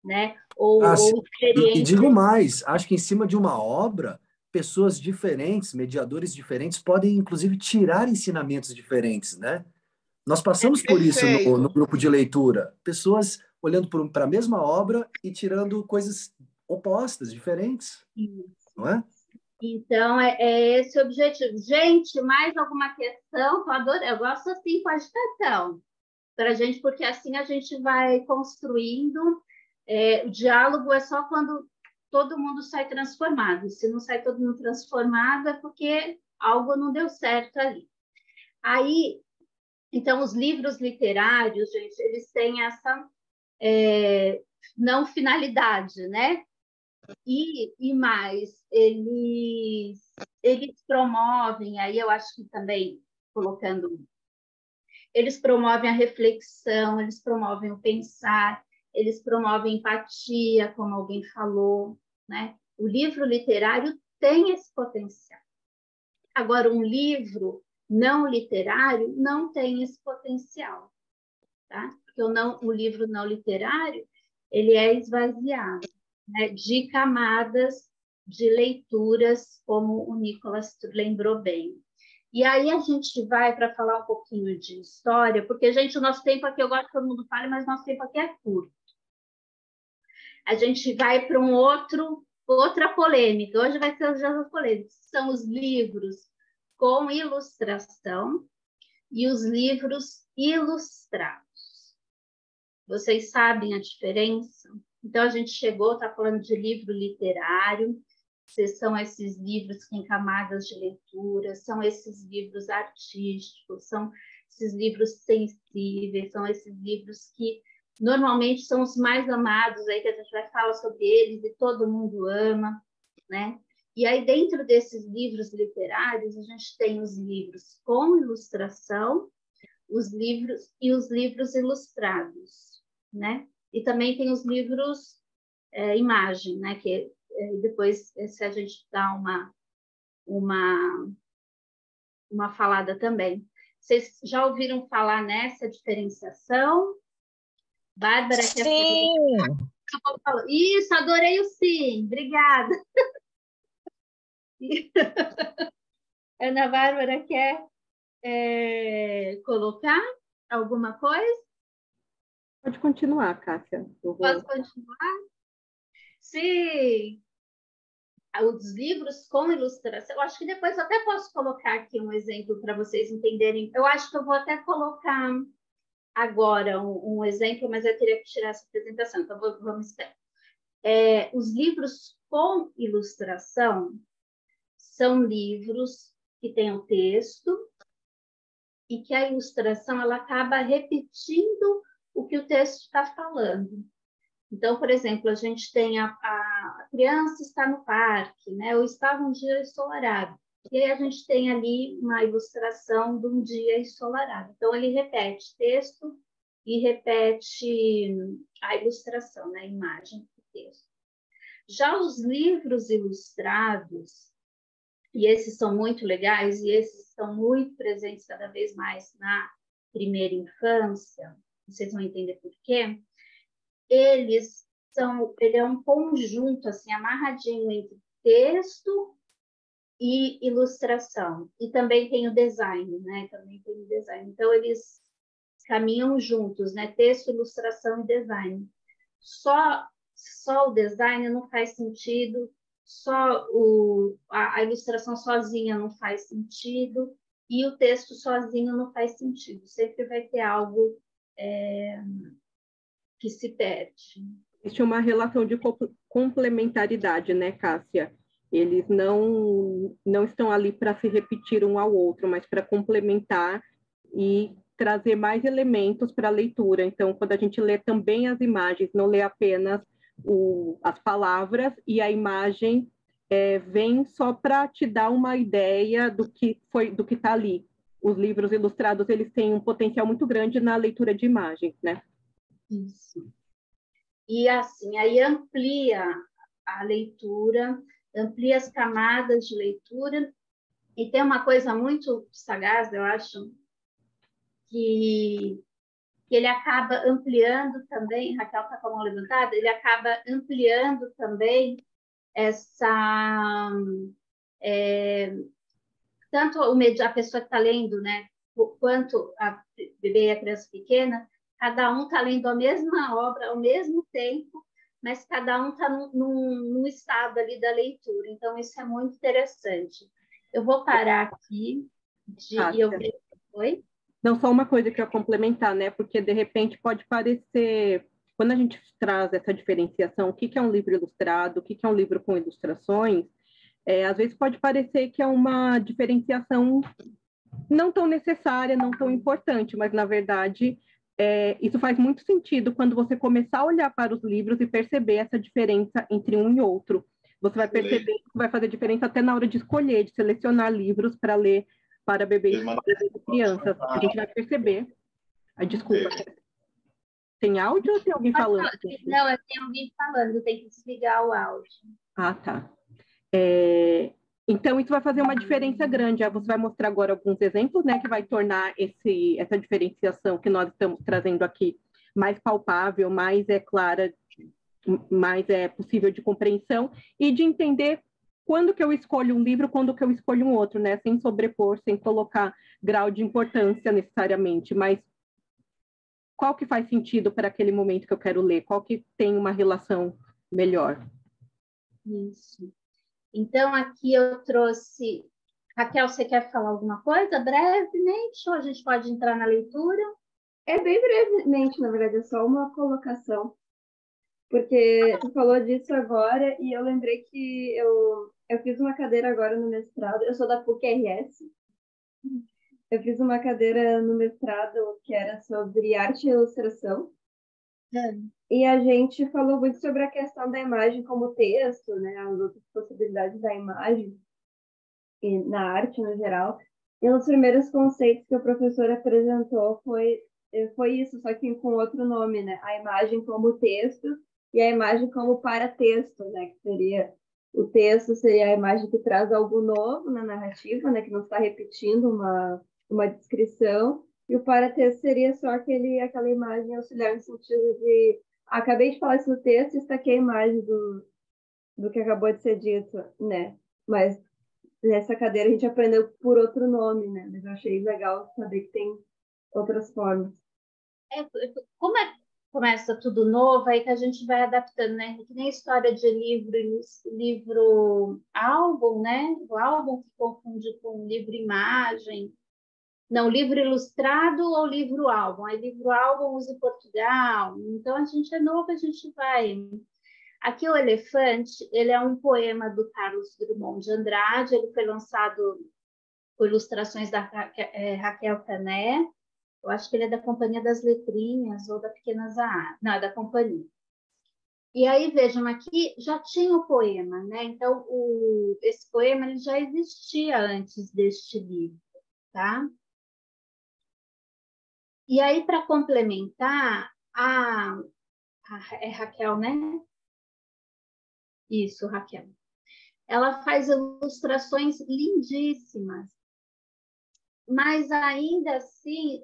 né? Ou experiências. E digo mais, acho que em cima de uma obra, pessoas diferentes, mediadores diferentes, podem, inclusive, tirar ensinamentos diferentes, né? Nós passamos por isso no grupo de leitura. Pessoas olhando para a mesma obra e tirando coisas opostas, diferentes. Isso. Não é? Então, é esse o objetivo. Gente, mais alguma questão? Eu gosto assim com agitação para a gente, porque assim a gente vai construindo. O diálogo é só quando todo mundo sai transformado. Se não sai todo mundo transformado, é porque algo não deu certo ali. Aí, então, os livros literários, gente, eles têm essa não finalidade, né? E mais, eles promovem, aí eu acho que também, eles promovem a reflexão, eles promovem o pensar, eles promovem empatia, como alguém falou, né? O livro literário tem esse potencial. Agora, um livro não literário não tem esse potencial, tá? Porque o livro não literário, ele é esvaziado, né, de camadas de leituras, como o Nicolas lembrou bem. E aí a gente vai para falar um pouquinho de história, porque, gente, o nosso tempo aqui, eu gosto que todo mundo fale, mas nosso tempo aqui é curto. A gente vai para outra polêmica. Hoje vai ser os jogos polêmicos. São os livros com ilustração e os livros ilustrados. Vocês sabem a diferença? Então, a gente está falando de livro literário, são esses livros que têm camadas de leitura, são esses livros artísticos, são esses livros sensíveis, são esses livros que Normalmente são os mais amados, aí que a gente vai falar sobre eles e todo mundo ama, né? E aí, dentro desses livros literários, a gente tem os livros com ilustração, os livros ilustrados, né? E também tem os livros imagem, né? Que depois, se a gente dá uma falada também. Vocês já ouviram falar nessa diferenciação? Bárbara, quer Sim! Isso, adorei o sim, obrigada. Ana Bárbara quer colocar alguma coisa? Pode continuar, Cássia. Posso continuar? Sim. Os livros com ilustração, eu acho que depois eu até posso colocar aqui um exemplo para vocês entenderem. Eu acho que eu vou até colocar agora um exemplo, mas eu teria que tirar essa apresentação, então vamos esperar. Os livros com ilustração são livros que têm o texto e que a ilustração ela acaba repetindo o que o texto está falando. Então, por exemplo, a gente tem a criança está no parque, né? Ou estava um dia ensolarado. E aí a gente tem ali uma ilustração de um dia ensolarado. Então, ele repete texto e repete a ilustração, né? A imagem do texto. Já os livros ilustrados, e esses são muito legais, e esses estão muito presentes cada vez mais na primeira infância, vocês vão entender por quê, ele é um conjunto, assim, amarradinho entre texto e ilustração. E também tem o design, né? Também tem o design. Então, eles caminham juntos, né? Texto, ilustração e design. Só o design não faz sentido, só a ilustração sozinha não faz sentido, e o texto sozinho não faz sentido. Sempre vai ter algo que se perde. Existe uma relação de complementaridade, né, Cássia? Eles não estão ali para se repetir um ao outro, mas para complementar e trazer mais elementos para a leitura. Então, quando a gente lê também as imagens, não lê apenas as palavras, e a imagem vem só para te dar uma ideia do que está ali. Os livros ilustrados, eles têm um potencial muito grande na leitura de imagens, né? Isso. E assim, aí amplia a leitura, amplia as camadas de leitura, e tem uma coisa muito sagaz, eu acho, que ele acaba ampliando também, Raquel está com a mão levantada, ele acaba ampliando também tanto a pessoa que está lendo, né, quanto a bebê e a criança pequena, cada um está lendo a mesma obra ao mesmo tempo, mas cada um está num estado ali da leitura. Então, isso é muito interessante. Eu vou parar aqui. Oi? Não, só uma coisa que eu ia complementar, né? Porque, de repente, pode parecer... Quando a gente traz essa diferenciação, o que é um livro ilustrado, o que é um livro com ilustrações, às vezes pode parecer que é uma diferenciação não tão necessária, não tão importante, mas, na verdade, isso faz muito sentido quando você começar a olhar para os livros e perceber essa diferença entre um e outro. Você vai perceber que vai fazer diferença até na hora de escolher, de selecionar livros para ler para bebês e crianças. A gente vai perceber. Desculpa. Tem áudio ou tem alguém falando? Não, tem alguém falando, tem que desligar o áudio. Ah, tá. Então, isso vai fazer uma diferença grande. Você vai mostrar agora alguns exemplos, né, que vai tornar essa diferenciação que nós estamos trazendo aqui mais palpável, mais clara, mais possível de compreensão e de entender quando que eu escolho um livro, quando que eu escolho um outro, né, sem sobrepor, sem colocar grau de importância necessariamente, mas qual que faz sentido para aquele momento que eu quero ler, qual que tem uma relação melhor. Isso. Então, aqui eu trouxe... Raquel, você quer falar alguma coisa brevemente ou a gente pode entrar na leitura? Bem brevemente, na verdade, é só uma colocação. Porque tu falou disso agora e eu lembrei que eu fiz uma cadeira agora no mestrado, eu sou da PUC-RS. Eu fiz uma cadeira no mestrado que era sobre arte e ilustração. E a gente falou muito sobre a questão da imagem como texto, né? As outras possibilidades da imagem e na arte no geral. E um dos primeiros conceitos que o professor apresentou foi isso, só que com outro nome, né? A imagem como texto e a imagem como paratexto, né? Que seria o texto seria a imagem que traz algo novo na narrativa, né? Que não está repetindo uma descrição. E o paratexto seria só aquela imagem auxiliar no sentido de acabei de falar isso no texto e está aqui a imagem do que acabou de ser dito, né? Mas nessa cadeira a gente aprendeu por outro nome, né? Mas eu achei legal saber que tem outras formas. Como começa tudo novo, aí que a gente vai adaptando, né? Que nem história de livro álbum, né? O álbum que confunde com livro-imagem. Não, livro ilustrado ou livro álbum. Aí livro álbum usa em Portugal. Então a gente é novo, a gente vai. Aqui o Elefante, ele é um poema do Carlos Drummond de Andrade. Ele foi lançado por ilustrações da Raquel Cané. Eu acho que ele é da Companhia das Letrinhas ou da Pequenas Artes. Não, é da Companhia. E aí, vejam, aqui já tinha o poema, né? Então, esse poema ele já existia antes deste livro, tá? E aí, para complementar, é Raquel, né? Isso, Raquel. Ela faz ilustrações lindíssimas, mas ainda assim,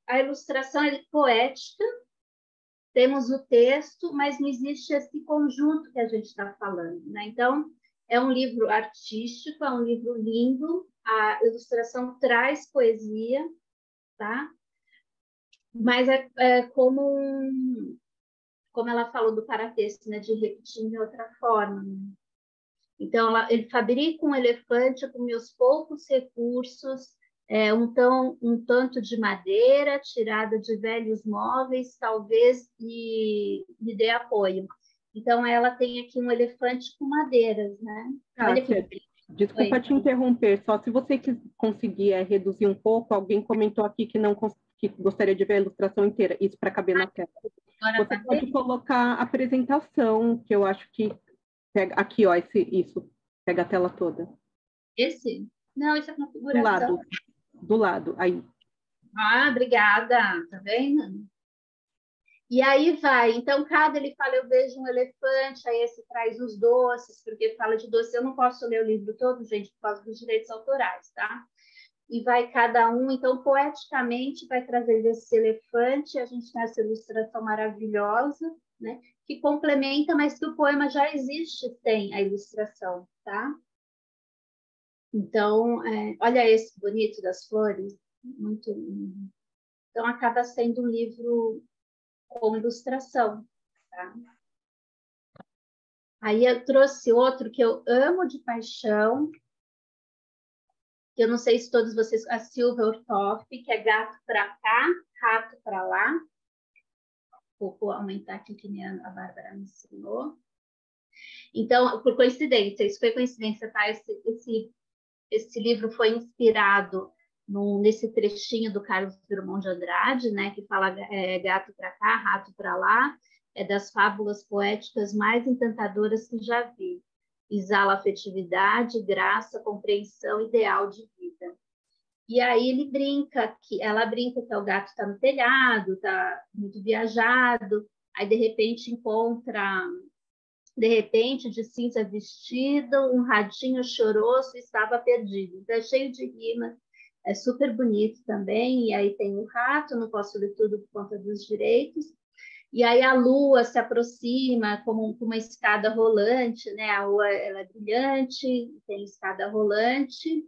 a ilustração é poética, temos o texto, mas não existe esse conjunto que a gente está falando, né? Então, é um livro artístico, é um livro lindo, a ilustração traz poesia, tá? Mas é como ela falou do paratexto, né? De repetir de outra forma, né? Então, ele fabrica um elefante com meus poucos recursos, um tanto de madeira tirada de velhos móveis, talvez me dê apoio. Então, ela tem aqui um elefante com madeiras, né? Olha que desculpa te interromper, só se você conseguir reduzir um pouco, alguém comentou aqui que gostaria de ver a ilustração inteira, isso para caber na tela. Você pode colocar a apresentação, que eu acho que pega aqui, ó, isso, pega a tela toda. Esse? Não, isso é configuração. Do lado, aí. Ah, obrigada, tá vendo? E aí vai, então ele fala, eu vejo um elefante, aí esse traz os doces, porque fala de doce, eu não posso ler o livro todo, gente, por causa dos direitos autorais, tá? E vai cada um, então, poeticamente, vai trazer esse elefante, a gente tem essa ilustração maravilhosa, né? Que complementa, mas que o poema já existe sem a ilustração, tá? Então, olha esse bonito das flores, muito lindo. Então, acaba sendo um livro com ilustração, tá? Aí eu trouxe outro que eu amo de paixão, que eu não sei se todos vocês... A Silvia Ortoff, que é Gato para cá, Rato para lá. Vou aumentar aqui, que nem a Bárbara me ensinou. Então, por coincidência, isso foi coincidência, tá? Esse livro foi inspirado nesse trechinho do Carlos Drummond de Andrade, né, que fala gato para cá, rato para lá, é das fábulas poéticas mais encantadoras que já vi. Exala afetividade, graça, compreensão ideal de vida. E aí ela brinca que o gato está no telhado, está muito viajado, aí de repente encontra, de cinza vestido, um ratinho choroso estava perdido. Então é cheio de rima, é super bonito também. E aí tem o rato, não posso ler tudo por conta dos direitos. E aí a lua se aproxima como uma escada rolante, né? A lua ela é brilhante, tem escada rolante.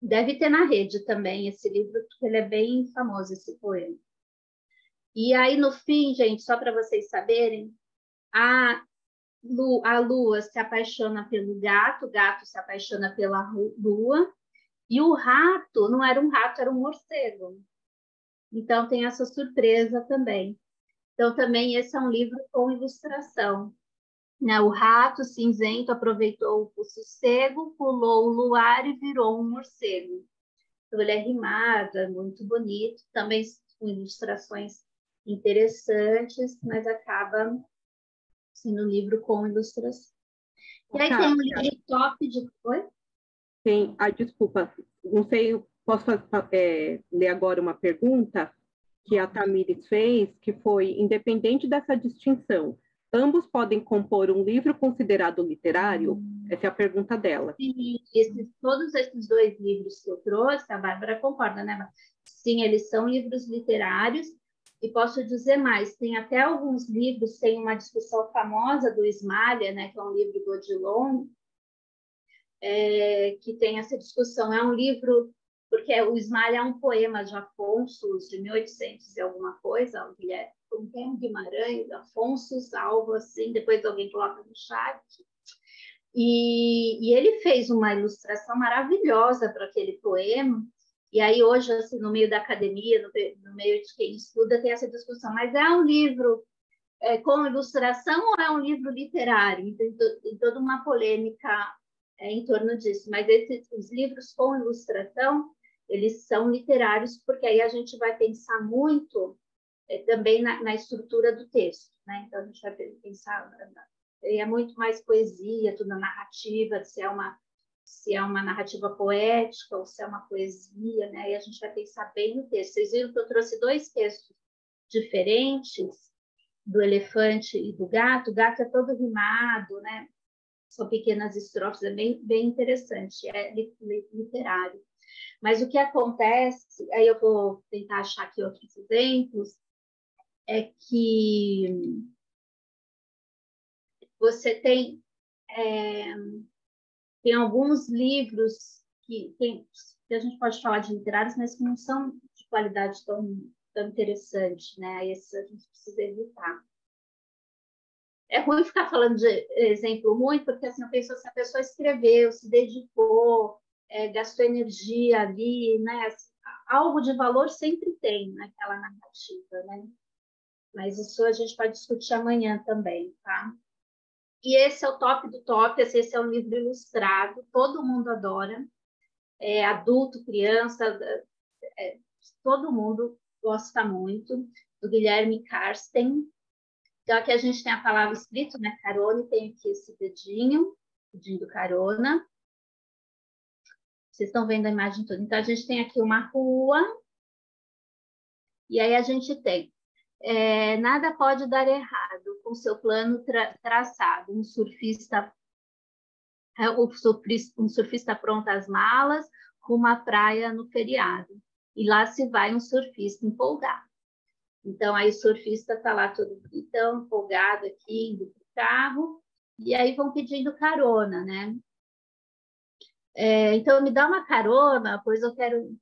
Deve ter na rede também esse livro, porque ele é bem famoso, esse poema. E aí, no fim, gente, só para vocês saberem, a lua se apaixona pelo gato, o gato se apaixona pela lua, e o rato não era um rato, era um morcego. Então, tem essa surpresa também. Então, também esse é um livro com ilustração. O rato cinzento aproveitou o sossego, pulou o luar e virou um morcego. Então, ele é rimado, é muito bonito, também com ilustrações interessantes, mas acaba sendo um livro com ilustração. E aí tem um livro top de... Oi? Tem, desculpa, não sei, eu posso ler agora uma pergunta que a Tamires fez, que foi, independente dessa distinção, ambos podem compor um livro considerado literário? Essa é a pergunta dela. Sim, todos esses 2 livros que eu trouxe, a Bárbara concorda, né? Sim, eles são livros literários, e posso dizer mais, tem até alguns livros, tem uma discussão famosa do Ismalha, né, que é um livro do Odilon, que tem essa discussão. É um livro, porque o Ismalha é um poema de Afonso, de 1800 e alguma coisa, o Guimarães, Afonso, algo assim, depois alguém coloca no chat. E ele fez uma ilustração maravilhosa para aquele poema, e aí hoje, assim, no meio da academia, no meio de quem estuda, tem essa discussão, mas é um livro com ilustração ou é um livro literário? Tem toda uma polêmica em torno disso, mas os livros com ilustração, eles são literários, porque aí a gente vai pensar muito também na estrutura do texto, né? Então, a gente vai pensar... É muito mais poesia, tudo na narrativa, se é uma narrativa poética ou se é uma poesia, né? E a gente vai pensar bem no texto. Vocês viram que eu trouxe 2 textos diferentes, do elefante e do gato. O gato é todo rimado, né? São pequenas estrofes, é bem, bem interessante, é literário. Mas o que acontece, aí eu vou tentar achar aqui outros exemplos, é que você tem alguns livros que a gente pode falar de literários, mas que não são de qualidade tão interessante, né? Esses a gente precisa evitar. É ruim ficar falando de exemplo ruim, porque assim, eu penso, se a pessoa escreveu, se dedicou, gastou energia ali, né? Assim, algo de valor sempre tem naquela narrativa, né? Mas isso a gente pode discutir amanhã também, tá? E esse é o top do top, esse é um livro ilustrado, todo mundo adora, adulto, criança, todo mundo gosta muito, do Guilherme Karsten. Então, aqui a gente tem a palavra escrita, né, carona, e tem aqui esse dedinho do carona. Vocês estão vendo a imagem toda. Então, a gente tem aqui uma rua, e aí a gente tem nada pode dar errado com seu plano traçado. Um surfista pronto às malas, rumo à praia no feriado. E lá se vai um surfista empolgado. Então, aí o surfista está lá todo bonitão, empolgado aqui, indo para o carro, e aí vão pedindo carona, né? Então, me dá uma carona, pois eu quero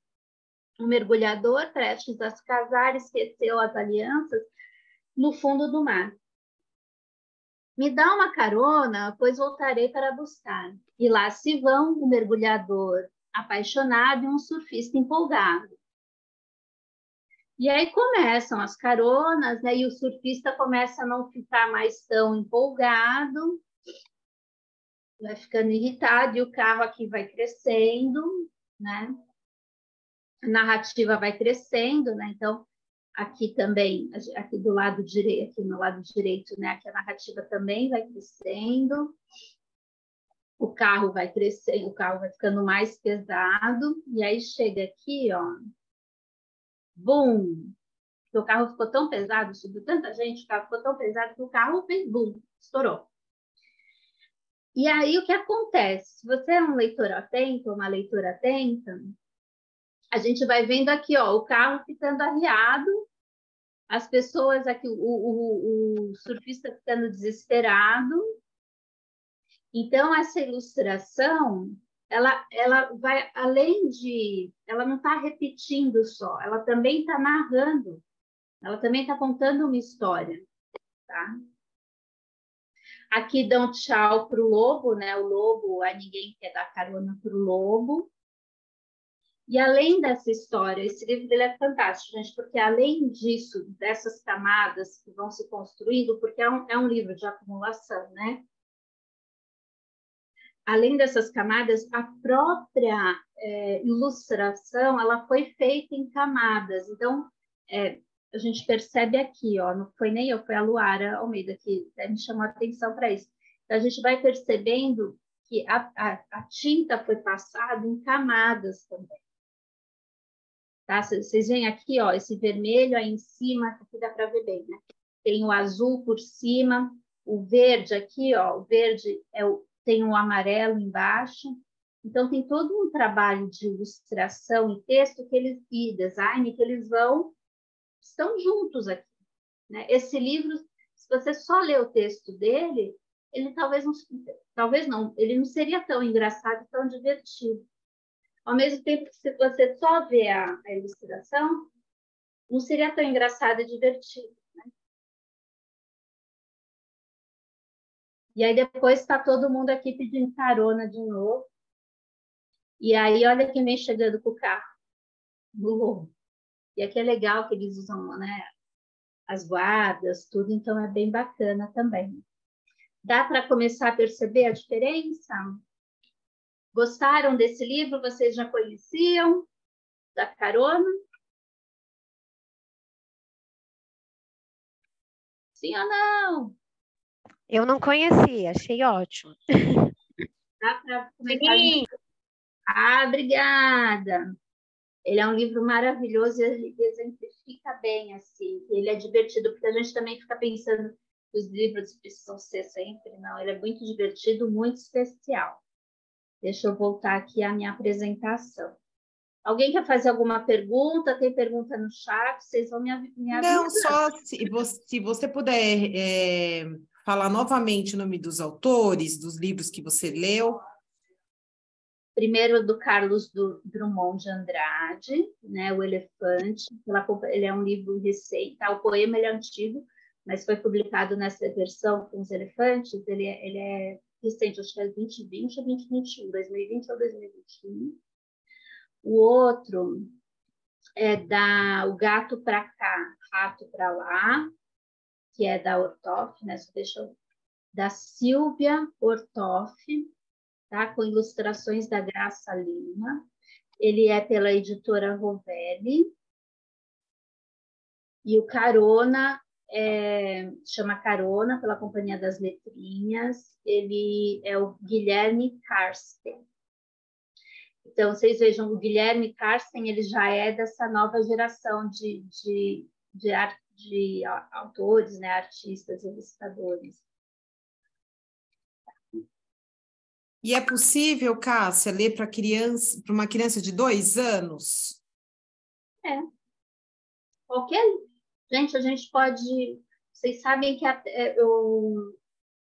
um mergulhador prestes a se casar, esqueceu as alianças no fundo do mar. Me dá uma carona, pois voltarei para buscar. E lá se vão o mergulhador apaixonado e um surfista empolgado. E aí começam as caronas, né? E o surfista começa a não ficar mais tão empolgado, vai ficando irritado, e o carro aqui vai crescendo, né? A narrativa vai crescendo, né? Então, aqui também, aqui do lado direito, aqui no lado direito, né? Aqui a narrativa também vai crescendo, o carro vai crescendo, o carro vai ficando mais pesado, e aí chega aqui, ó, bum! O carro ficou tão pesado, subiu tanta gente, o carro ficou tão pesado que o carro fez bum, estourou. E aí o que acontece? Se você é um leitor atento, uma leitora atenta, a gente vai vendo aqui, ó, o carro ficando arriado, as pessoas aqui, o surfista ficando desesperado. Então, essa ilustração, ela vai além de... Ela não está repetindo só, ela também está narrando. Ela também está contando uma história, tá? Aqui dão tchau para o lobo, né? O lobo, ninguém quer dar carona para o lobo. E além dessa história, esse livro dele é fantástico, gente, porque além disso, dessas camadas que vão se construindo, porque é um livro de acumulação, né? Além dessas camadas, a própria ilustração, ela foi feita em camadas. Então, a gente percebe aqui, ó, não foi nem eu, foi a Luara Almeida que me chamou a atenção para isso. Então, a gente vai percebendo que a tinta foi passada em camadas também. Tá? Vocês veem aqui, ó, esse vermelho aí em cima, aqui dá para ver bem, né? Tem o azul por cima, o verde aqui, ó, o verde tem o amarelo embaixo. Então, tem todo um trabalho de ilustração e texto e design que eles estão juntos aqui, né? Esse livro, se você só ler o texto dele, ele talvez não, ele não seria tão engraçado e tão divertido. Ao mesmo tempo que se você só vê a ilustração, não seria tão engraçado e divertido, né? E aí depois está todo mundo aqui pedindo carona de novo. E aí olha quem vem chegando com o carro, do lobo. E aqui é legal que eles usam, né, as guardas, tudo, então é bem bacana também. Dá para começar a perceber a diferença? Gostaram desse livro? Vocês já conheciam? Da carona? Sim ou não? Eu não conhecia, achei ótimo. Dá para comentar? Ah, obrigada! Ele é um livro maravilhoso e ele exemplifica bem, assim. Ele é divertido, porque a gente também fica pensando que os livros precisam ser sempre, não. Ele é muito divertido, muito especial. Deixa eu voltar aqui à minha apresentação. Alguém quer fazer alguma pergunta? Tem pergunta no chat? Vocês vão me avisar? Não, só se você puder falar novamente o nome dos autores, dos livros que você leu. Primeiro, do Carlos Drummond de Andrade, né, O Elefante. Ele é um livro recente, tá? O poema ele é antigo, mas foi publicado nessa versão com os elefantes. Ele é recente, acho que é 2020 ou 2021, 2020 ou 2021. O outro é O Gato para Cá, Rato para Lá, que é da Ortoff, né? Da Silvia Ortoff, tá? Com ilustrações da Graça Lima. Ele é pela editora Rovelli. E o Carona chama Carona, pela Companhia das Letrinhas. Ele é o Guilherme Karsten. Então, vocês vejam, o Guilherme Karsten, ele já é dessa nova geração de autores, né? Artistas, ilustradores. E é possível, Cássia, ler para uma criança de 2 anos? É. Gente, a gente pode... Vocês sabem que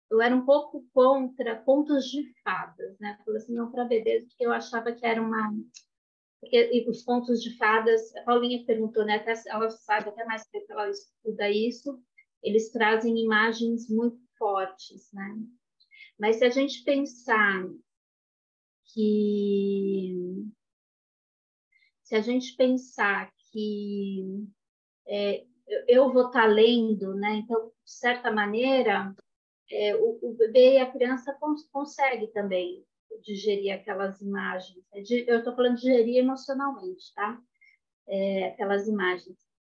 eu era um pouco contra contos de fadas, né? Falei assim, não para bebês, porque eu achava que era uma... Porque os contos de fadas, a Paulinha perguntou, né? Até, ela sabe até mais que ela estuda isso, eles trazem imagens muito fortes, né? Mas se a gente pensar que eu vou estar lendo, né? Então, de certa maneira, o bebê e a criança consegue também digerir aquelas imagens. Eu estou falando de digerir emocionalmente, tá? Aquelas imagens.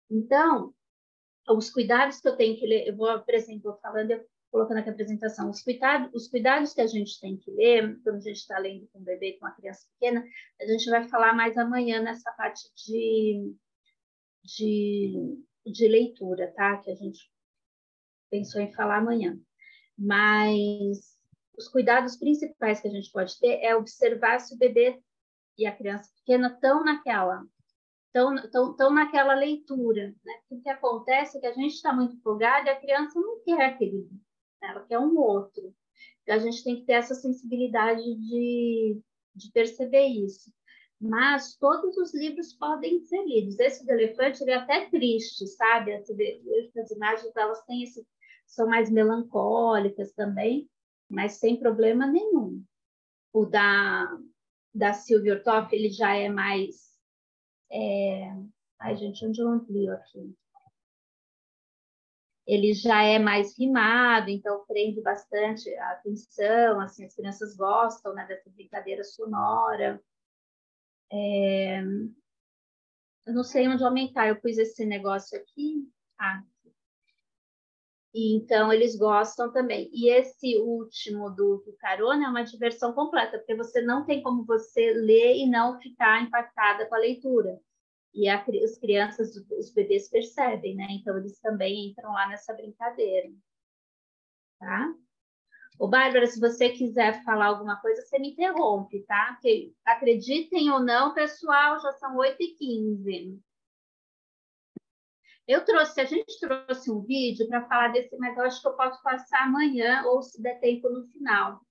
Então, os cuidados que eu tenho que ler, eu vou falando, colocando aqui a apresentação, os cuidados que a gente tem que ler, quando a gente está lendo com um bebê, com uma criança pequena, a gente vai falar mais amanhã nessa parte de leitura, tá? Que a gente pensou em falar amanhã. Mas os cuidados principais que a gente pode ter é observar se o bebê e a criança pequena estão naquela leitura, né? O que acontece é que a gente está muito empolgado e a criança não quer aquele livro, ela quer um outro. Então, a gente tem que ter essa sensibilidade de perceber isso. Mas todos os livros podem ser lidos. Esse do elefante, ele é até triste, sabe? As imagens, elas são mais melancólicas também, mas sem problema nenhum. O da Silvia Ortoff, ele já é mais... Ai, gente, onde eu amplio aqui? Ele já é mais rimado, então prende bastante a atenção, assim, as crianças gostam, né, dessa brincadeira sonora. Eu não sei onde aumentar, eu pus esse negócio aqui. E então eles gostam também. E esse último do Carona é uma diversão completa, porque você não tem como você ler e não ficar impactada com a leitura. E as crianças, os bebês percebem, né? Então eles também entram lá nessa brincadeira. Tá? Ô, Bárbara, se você quiser falar alguma coisa, você me interrompe, tá? Porque acreditem ou não, pessoal, já são 8h15. A gente trouxe um vídeo para falar desse, mas eu acho que eu posso passar amanhã ou se der tempo no final.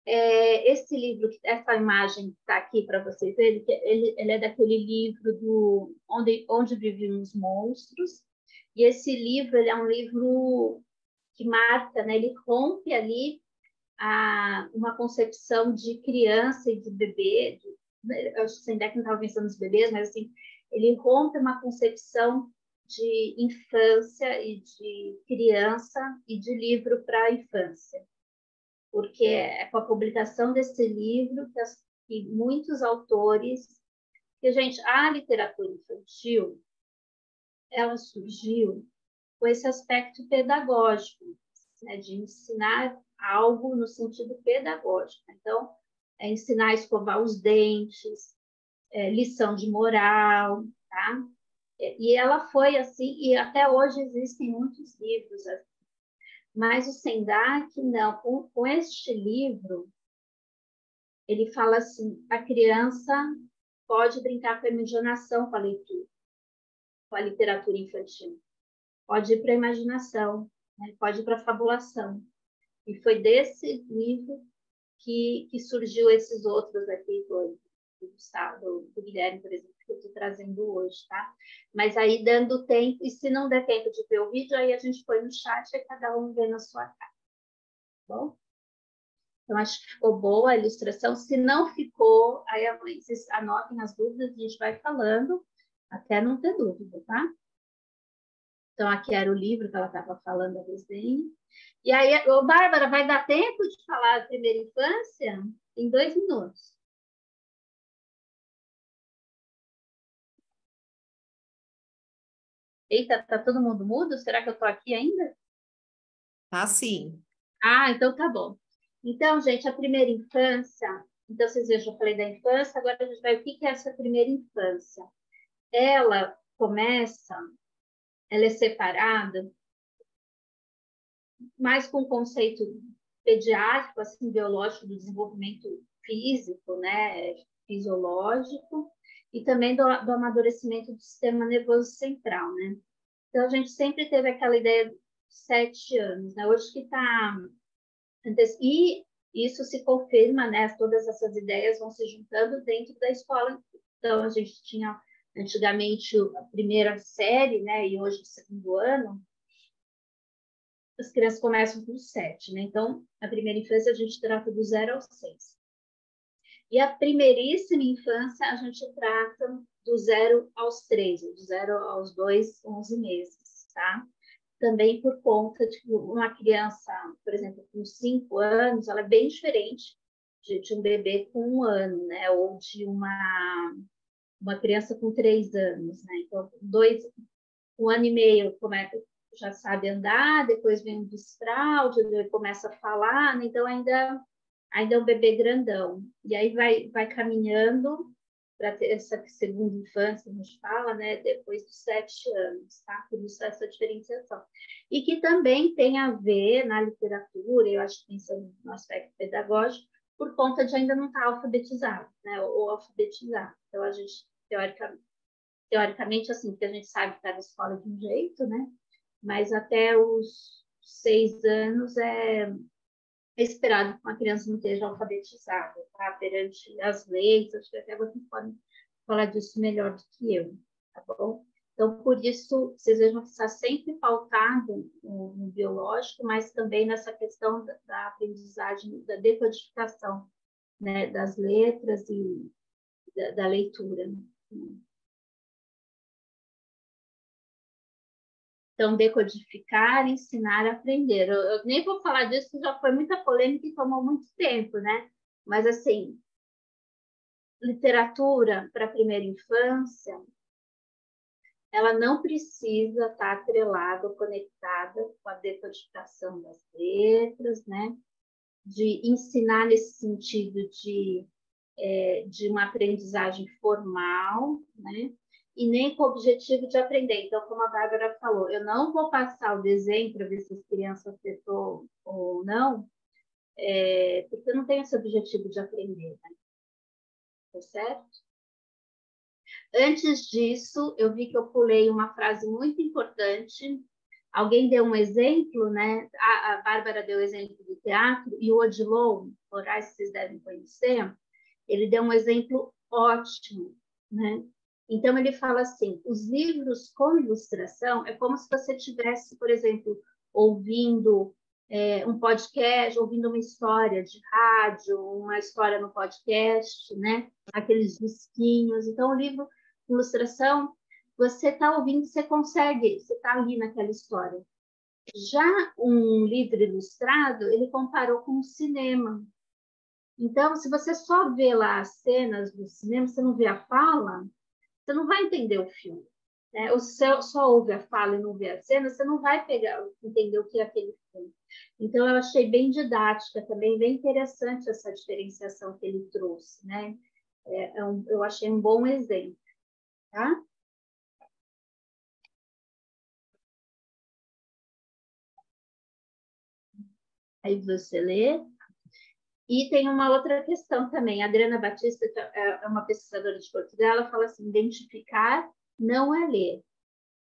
Esse livro, essa imagem que está aqui para vocês verem, ele é daquele livro do Onde Viviam os Monstros. E esse livro, ele é um livro que marca, né? Ele rompe ali uma concepção de criança e de bebê. Eu acho que sem ideia que não estava pensando nos bebês, mas assim, ele rompe uma concepção de infância e de criança e de livro para a infância. Porque é com a publicação desse livro que muitos autores... Porque, gente, a literatura infantil, ela surgiu com esse aspecto pedagógico, né, de ensinar algo no sentido pedagógico. Então, ensinar a escovar os dentes, lição de moral, tá? E ela foi assim, e até hoje existem muitos livros assim. Mas o Sendak, não. Com este livro, ele fala assim, a criança pode brincar com a imaginação com a leitura, com a literatura infantil. Pode ir para a imaginação, né? Pode ir para a fabulação. E foi desse livro que surgiu esses outros aqui, do Guilherme, por exemplo, que eu estou trazendo hoje, tá? Mas aí, dando tempo, e se não der tempo de ver o vídeo, aí a gente põe no chat e cada um vê na sua cara. Tá bom? Então, acho que ficou boa a ilustração. Se não ficou, aí vocês anotem as dúvidas, a gente vai falando até não ter dúvida, tá? Então, aqui era o livro que ela estava falando, a resenha. E aí, Bárbara, vai dar tempo de falar da primeira infância? Em 2 minutos. Eita, tá todo mundo mudo? Será que eu tô aqui ainda? Tá sim. Então tá bom. Então, gente, a primeira infância... Então, vocês vejam, eu já falei da infância, agora a gente vai ver o que é essa primeira infância. Ela é separada mais com o conceito pediátrico, assim, biológico, do desenvolvimento físico, né, fisiológico, e também do amadurecimento do sistema nervoso central, né? Então, a gente sempre teve aquela ideia de 7 anos, né? Hoje que está... E isso se confirma, né? Todas essas ideias vão se juntando dentro da escola. Então, a gente tinha, antigamente, a primeira série, né? E hoje o segundo ano. As crianças começam com 7, né? Então, a primeira infância a gente trata do 0 aos 6. E a primeiríssima infância a gente trata do 0 aos 3, do 0 aos 2, 11 meses, tá? Também por conta de que uma criança, por exemplo, com 5 anos, ela é bem diferente de um bebê com 1 ano, né? Ou de uma criança com 3 anos, né? Então, 1 ano e meio, já sabe andar, depois vem o desfraude, ele começa a falar, né? Então ainda é um bebê grandão. E aí vai caminhando para ter essa segunda infância, a gente fala, né? Depois dos 7 anos, tá? Por isso essa diferenciação. E que também tem a ver na literatura, eu acho que pensando no aspecto pedagógico, por conta de ainda não estar alfabetizado, né? Ou alfabetizado. Então a gente, teoricamente, assim, porque a gente sabe que está na escola de um jeito, né? Mas até os 6 anos é esperado que uma criança não esteja alfabetizada, tá? Perante as leis, acho que até vocês podem falar disso melhor do que eu, tá bom? Então, por isso, vocês vejam que está sempre pautado no biológico, mas também nessa questão da aprendizagem, da decodificação, né? Das letras e da leitura, né? Então, decodificar, ensinar, aprender. Eu nem vou falar disso, já foi muita polêmica e tomou muito tempo, né? Mas, assim, literatura para a primeira infância, ela não precisa estar atrelada ou conectada com a decodificação das letras, né? De ensinar nesse sentido de uma aprendizagem formal, né? E nem com o objetivo de aprender. Então, como a Bárbara falou, eu não vou passar o desenho para ver se as crianças acertou ou não, porque eu não tenho esse objetivo de aprender, né? Tá certo? Antes disso, eu vi que eu pulei uma frase muito importante. Alguém deu um exemplo, né? A Bárbara deu o exemplo do teatro, e o Odilon Moraes, vocês devem conhecer, ele deu um exemplo ótimo, né? Então, ele fala assim, os livros com ilustração é como se você tivesse, por exemplo, ouvindo um podcast, ouvindo uma história de rádio, uma história no podcast, né? Aqueles disquinhos. Então, o livro com ilustração, você está ouvindo, você consegue, você está ali naquela história. Já um livro ilustrado, ele comparou com o cinema. Então, se você só vê lá as cenas do cinema, você não vê a fala, você não vai entender o filme, né? Ou se você só ouve a fala e não vê a cena, você não vai entender o que é aquele filme. Então, eu achei bem didática também, bem interessante essa diferenciação que ele trouxe, né? Eu achei um bom exemplo, tá? Aí você lê. E tem uma outra questão também. A Adriana Batista é uma pesquisadora de Portugal, ela fala assim, identificar não é ler.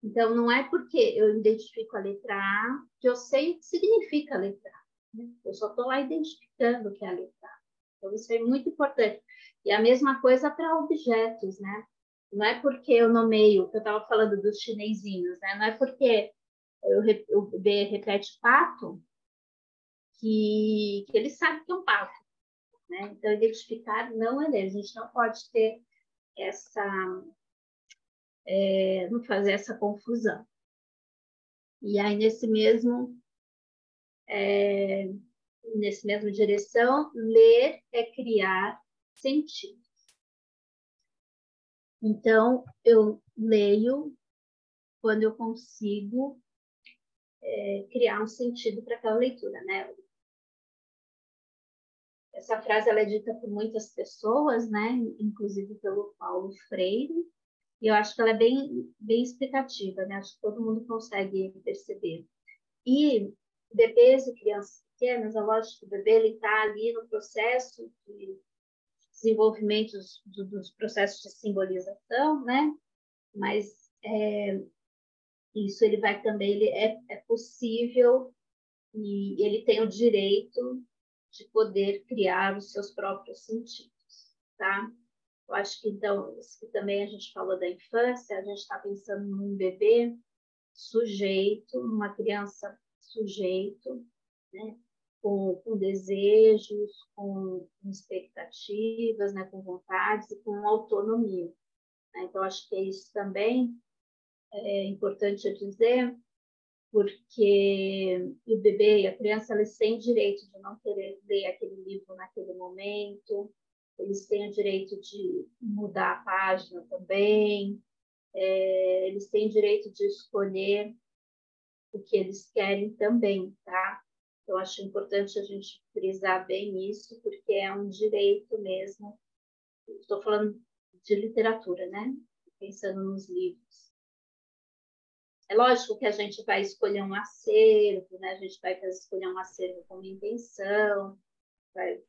Então, não é porque eu identifico a letra A que eu sei o que significa a letra A, né? Eu só estou lá identificando o que é a letra A. Então, isso é muito importante. E a mesma coisa para objetos, né? Não é porque eu nomeio, eu estava falando dos chinesinhos, né? Não é porque o bebê repete pato que ele sabe que é um pato, né? Então, identificar não é ler. A gente não pode ter não fazer essa confusão. E aí, nessa mesma direção, ler é criar sentido. Então, eu leio quando eu consigo criar um sentido para aquela leitura, né? Essa frase ela é dita por muitas pessoas, né? Inclusive pelo Paulo Freire, e eu acho que ela é bem, bem explicativa, né? Acho que todo mundo consegue perceber. E bebês e crianças pequenas, é lógico que o bebê está ali no processo de desenvolvimento dos processos de simbolização, né? Mas isso ele vai também, ele é possível e ele tem o direito de poder criar os seus próprios sentidos, tá? Eu acho que, então, isso que também a gente falou da infância, a gente está pensando num bebê sujeito, numa criança sujeito, né? Com desejos, com expectativas, né? Com vontades e com autonomia, né? Então, acho que isso também é importante dizer, porque o bebê e a criança, eles têm direito de não querer ler aquele livro naquele momento, eles têm o direito de mudar a página também, eles têm direito de escolher o que eles querem também, tá? Então, acho importante a gente frisar bem isso, porque é um direito mesmo. Estou falando de literatura, né? Pensando nos livros. É lógico que a gente vai escolher um acervo, né? A gente vai escolher um acervo com uma intenção, vai,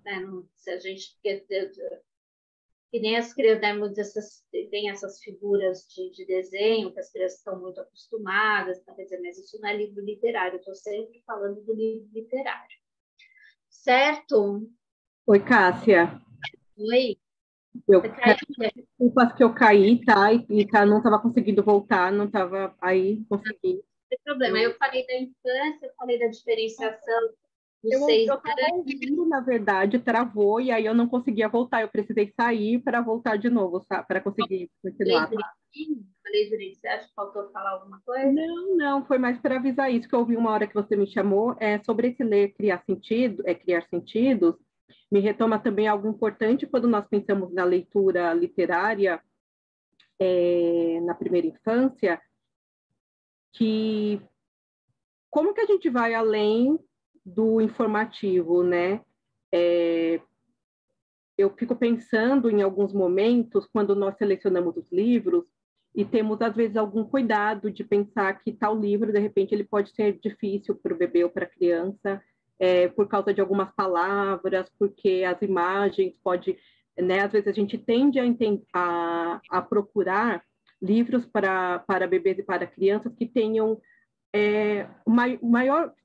né? Se a gente que nem as crianças, né, tem essas figuras de desenho que as crianças estão muito acostumadas, tá? Quer dizer, mas isso não é livro literário, eu estou sempre falando do livro literário. Certo? Oi, Cássia. Oi. Desculpa que eu caí, tá? Não estava conseguindo voltar, não estava aí, consegui. Não tem problema. Eu falei da infância, eu falei da diferenciação dos 6 anos. Ouvindo, na verdade, travou e aí eu não conseguia voltar. Eu precisei sair para voltar de novo, para conseguir continuar. Falei direito. Você acha que faltou falar alguma coisa? Não, foi mais para avisar isso que eu ouvi uma hora que você me chamou. Sobre esse ler, criar sentidos, me retoma também algo importante quando nós pensamos na leitura literária, na primeira infância, que como que a gente vai além do informativo, né? Eu fico pensando em alguns momentos, quando nós selecionamos os livros, e temos, às vezes, algum cuidado de pensar que tal livro, de repente, ele pode ser difícil para o bebê ou para a criança, por causa de algumas palavras, porque as imagens pode, né? Às vezes a gente tende a procurar livros para bebês e para crianças que tenham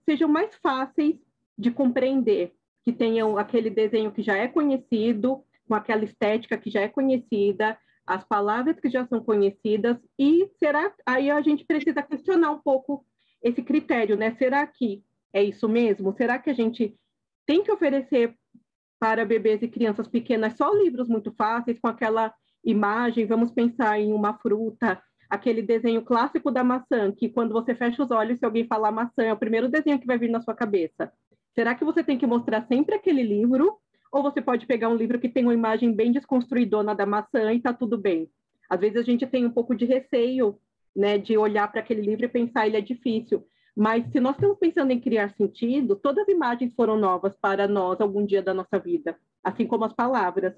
sejam mais fáceis de compreender, que tenham aquele desenho que já é conhecido, com aquela estética que já é conhecida, as palavras que já são conhecidas, e aí a gente precisa questionar um pouco esse critério, né? Será que é isso mesmo? Será que a gente tem que oferecer para bebês e crianças pequenas só livros muito fáceis, com aquela imagem? Vamos pensar em uma fruta, aquele desenho clássico da maçã, que quando você fecha os olhos, se alguém falar maçã, é o primeiro desenho que vai vir na sua cabeça. Será que você tem que mostrar sempre aquele livro? Ou você pode pegar um livro que tem uma imagem bem desconstruidona da maçã e está tudo bem? Às vezes a gente tem um pouco de receio, né, de olhar para aquele livro e pensar ele é difícil. Mas se nós estamos pensando em criar sentido, todas as imagens foram novas para nós algum dia da nossa vida, assim como as palavras.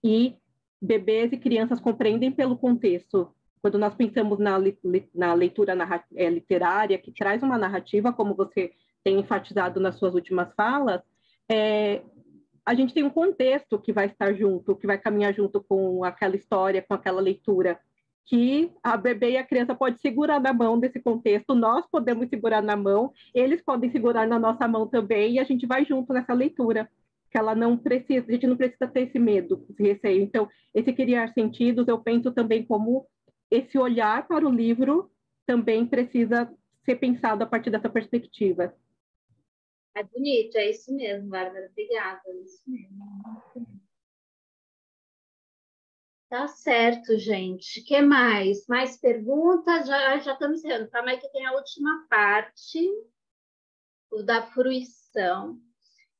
E bebês e crianças compreendem pelo contexto. Quando nós pensamos na leitura literária, que traz uma narrativa, como você tem enfatizado nas suas últimas falas, a gente tem um contexto que vai estar junto, que vai caminhar junto com aquela história, com aquela leitura, que a bebê e a criança podem segurar na mão desse contexto, nós podemos segurar na mão, eles podem segurar na nossa mão também, e a gente vai junto nessa leitura, que ela não precisa, a gente não precisa ter esse medo, esse receio. Então, esse criar sentidos, eu penso também como esse olhar para o livro também precisa ser pensado a partir dessa perspectiva. É bonito, é isso mesmo, Bárbara. Obrigada, é isso mesmo. Tá certo, gente. O que mais? Mais perguntas? Já estamos encerrando. Calma aí que tem a última parte, o da fruição.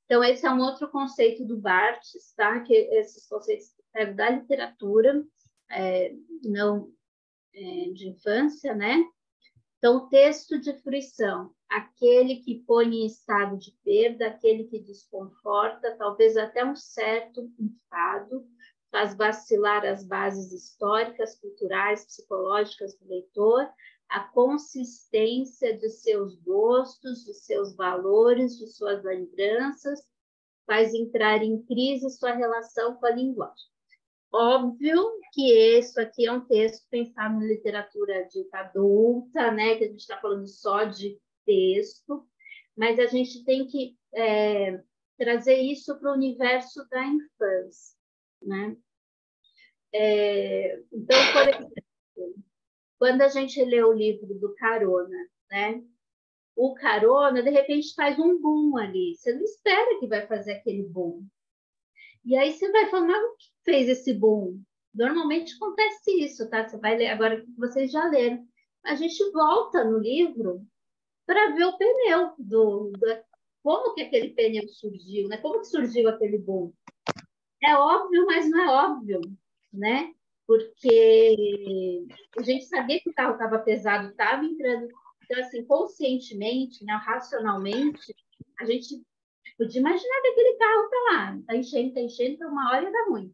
Então, esse é um outro conceito do Barthes, tá? Que esses conceitos pegam da literatura, não de infância, né? Então, o texto de fruição, aquele que põe em estado de perda, aquele que desconforta, talvez até um certo enfado, faz vacilar as bases históricas, culturais, psicológicas do leitor, a consistência de seus gostos, de seus valores, de suas lembranças, faz entrar em crise sua relação com a linguagem. Óbvio que isso aqui é um texto pensado na literatura dita adulta, né? Que a gente está falando só de texto, mas a gente tem que trazer isso para o universo da infância, né? Então, por exemplo, quando a gente lê o livro do Carona, né? O Carona, de repente, faz um boom ali. Você não espera que vai fazer aquele boom. E aí você vai falar, mas o que fez esse boom? Normalmente acontece isso, tá? Você vai ler, agora que vocês já leram. A gente volta no livro para ver o pneu, como que aquele pneu surgiu, né? Como que surgiu aquele boom? É óbvio, mas não é óbvio, né? Porque a gente sabia que o carro estava pesado, estava entrando. Então, assim, conscientemente, né, racionalmente, a gente podia imaginar que aquele carro está lá, está enchendo, para uma hora e dá ruim.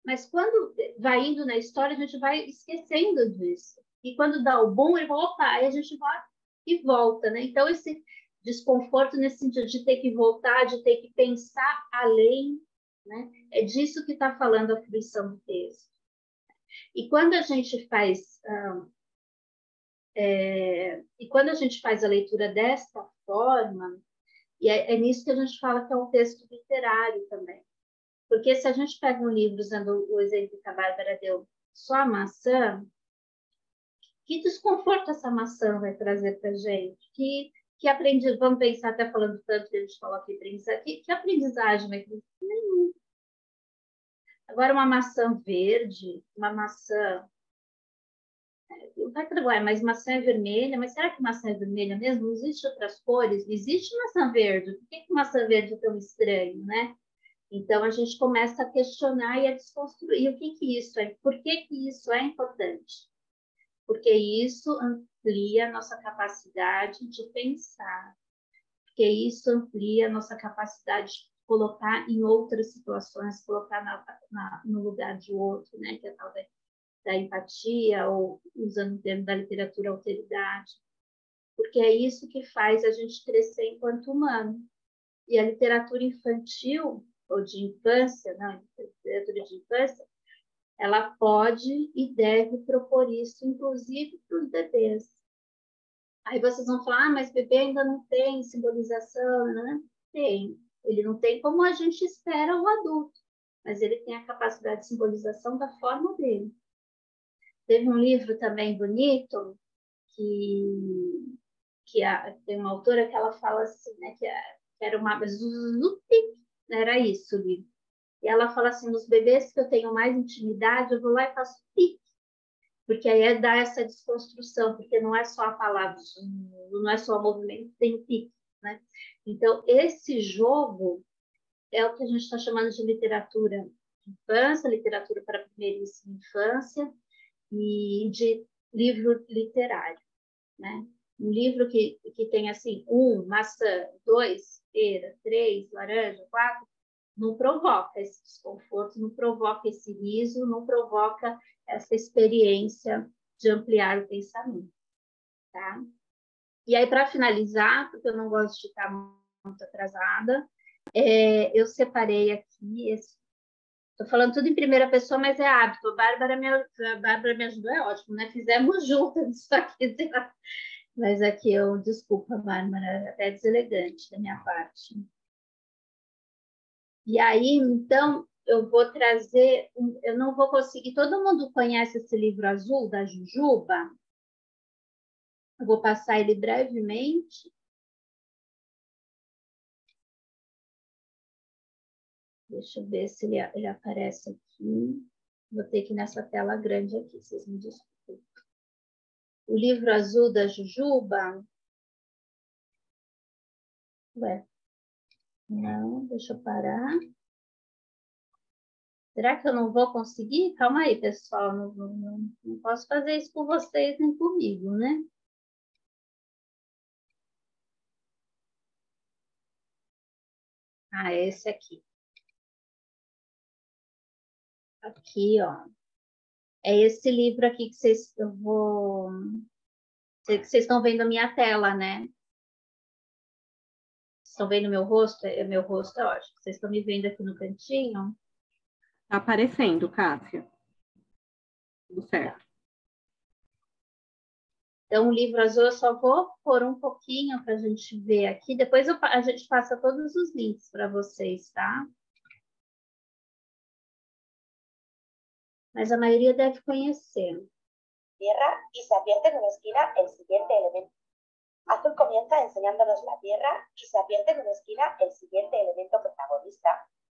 Mas quando vai indo na história, a gente vai esquecendo disso. E quando dá o boom, ele fala, opa, aí a gente vai e volta, né? Então, esse desconforto nesse sentido de ter que voltar, de ter que pensar além, né? É disso que está falando a fruição do texto. E quando a gente faz a leitura desta forma, e é nisso que a gente fala que é um texto literário também. Porque se a gente pega um livro, usando o exemplo que a Bárbara deu, só a maçã, que desconforto essa maçã vai trazer para a gente? Que aprendizagem, vamos pensar, até falando tanto que a gente falou aqui, que aprendizagem vai trazer? Nenhum. Agora, uma maçã verde, uma maçã... Vai trabalhar, mas maçã é vermelha, mas será que maçã é vermelha mesmo? Não existe outras cores? Existe maçã verde. Por que maçã verde é tão estranho, né? Então, a gente começa a questionar e a desconstruir o que isso é, por que isso é importante. Porque isso amplia a nossa capacidade de pensar, porque isso amplia a nossa capacidade de colocar em outras situações, colocar no lugar de outro, né? Que é tal da empatia, ou usando o termo da literatura, alteridade. Porque é isso que faz a gente crescer enquanto humano. E a literatura infantil, ou de infância, não, literatura de infância, ela pode e deve propor isso, inclusive para os bebês. Aí vocês vão falar, mas bebê ainda não tem simbolização, né? Tem. Ele não tem como a gente espera o adulto, mas ele tem a capacidade de simbolização da forma dele. Teve um livro também bonito, que tem uma autora que ela fala assim, né, que era uma Zuzupi, era isso o livro. E ela fala assim, nos bebês que eu tenho mais intimidade, eu vou lá e faço pique, porque aí é dar essa desconstrução, porque não é só a palavra, não é só o movimento, tem pique, né? Então, esse jogo é o que a gente está chamando de literatura de infância, literatura para a primeiríssima infância e de livro literário, né? Um livro que tem assim, 1, maçã, 2, pera, 3, laranja, 4, não provoca esse desconforto, não provoca esse riso, não provoca essa experiência de ampliar o pensamento, tá? E aí, para finalizar, porque eu não gosto de estar muito atrasada, eu separei aqui, estou falando tudo em primeira pessoa, mas é hábito, a Bárbara me ajudou, é ótimo, né? Fizemos juntas isso aqui, mas aqui desculpa, Bárbara, até deselegante da minha parte. E aí, então, eu vou trazer, eu não vou conseguir, todo mundo conhece esse livro azul da Jujuba? Eu vou passar ele brevemente. Deixa eu ver se ele aparece aqui. Vou ter que ir nessa tela grande aqui, vocês me desculpem. O livro azul da Jujuba. Ué, não, deixa eu parar. Será que eu não vou conseguir? Calma aí, pessoal. Não posso fazer isso com vocês nem comigo, né? Ah, é esse aqui. Aqui, ó. É esse livro aqui que vocês estão vendo a minha tela, né? Estão vendo meu rosto? Meu rosto é ótimo. Vocês estão me vendo aqui no cantinho? Está aparecendo, Cássia. Tudo certo. Então, o livro azul eu só vou pôr um pouquinho para a gente ver aqui. Depois a gente passa todos os links para vocês, tá? Mas a maioria deve conhecer. Tierra y se advierte en una esquina el siguiente elemento. Azul comienza enseñándonos la Tierra y se advierte en una esquina el siguiente elemento protagonista,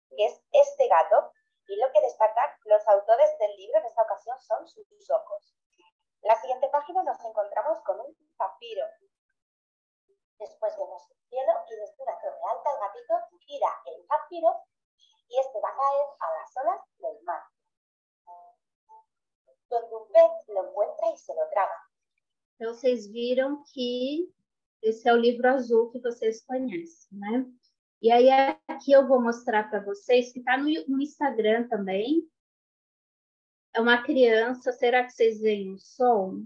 que es este gato, y lo que destacan los autores del libro en esta ocasión son sus ojos. En la siguiente página nos encontramos con un zafiro. Después vemos el cielo y desde una torre alta el gatito tira el zafiro y este va a caer a las olas del mar, donde un pez lo encuentra y se lo traga. Então, vocês viram que esse é o livro azul que vocês conhecem, né? E aí, aqui eu vou mostrar para vocês, que está no Instagram também. É uma criança, será que vocês veem o som?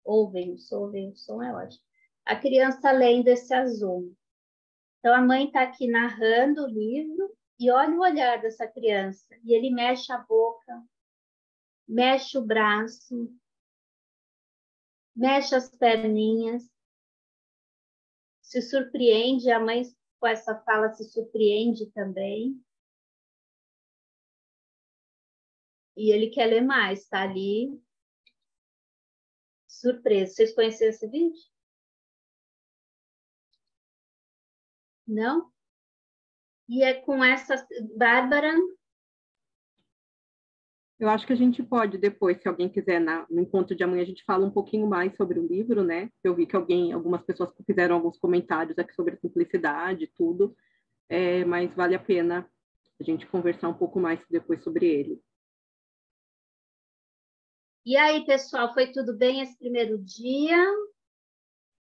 Ouvem o som é ótimo. A criança lendo esse azul. Então, a mãe está aqui narrando o livro e olha o olhar dessa criança. E ele mexe a boca, mexe o braço, mexe as perninhas, se surpreende, a mãe com essa fala se surpreende também. E ele quer ler mais, está ali, surpreso. Vocês conheceram esse vídeo? Não? E é com essa... Bárbara? Eu acho que a gente pode depois, se alguém quiser, no encontro de amanhã, a gente fala um pouquinho mais sobre o livro, né? Eu vi que algumas pessoas fizeram alguns comentários aqui sobre a simplicidade e tudo, mas vale a pena a gente conversar um pouco mais depois sobre ele. E aí, pessoal, foi tudo bem esse primeiro dia?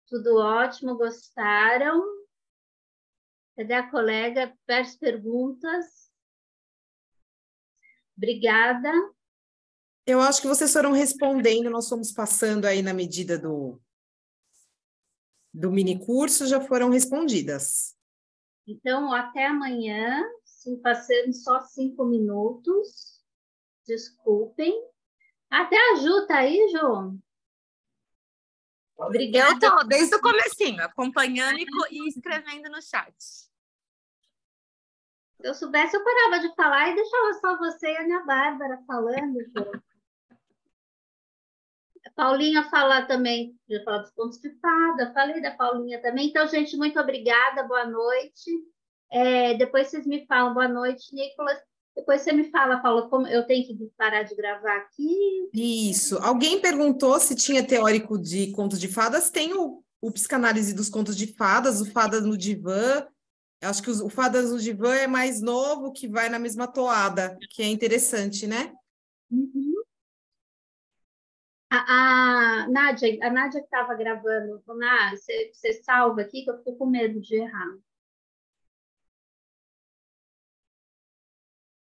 Tudo ótimo, gostaram? Cadê a colega? Peço perguntas. Obrigada. Eu acho que vocês foram respondendo, nós fomos passando aí na medida do mini curso, já foram respondidas. Então, até amanhã, passando só 5 minutos. Desculpem. Até a Ju tá aí, Ju? Obrigada. Eu tô desde o comecinho, acompanhando e escrevendo no chat. Se eu soubesse, eu parava de falar e deixava só você e a Ana Bárbara falando, Ju. A Paulinha fala também, já falou dos contos de fada, falei da Paulinha também. Então, gente, muito obrigada, boa noite. Depois vocês me falam, boa noite, Nicolas. Depois você me fala, Paula, como eu tenho que parar de gravar aqui. Isso. Alguém perguntou se tinha teórico de contos de fadas. Tem o Psicanálise dos Contos de Fadas, o Fadas no Divã. Eu acho que o Fadas no Divã é mais novo, que vai na mesma toada, que é interessante, né? Uhum. A Nádia que estava gravando, você salva aqui, que eu fico com medo de errar.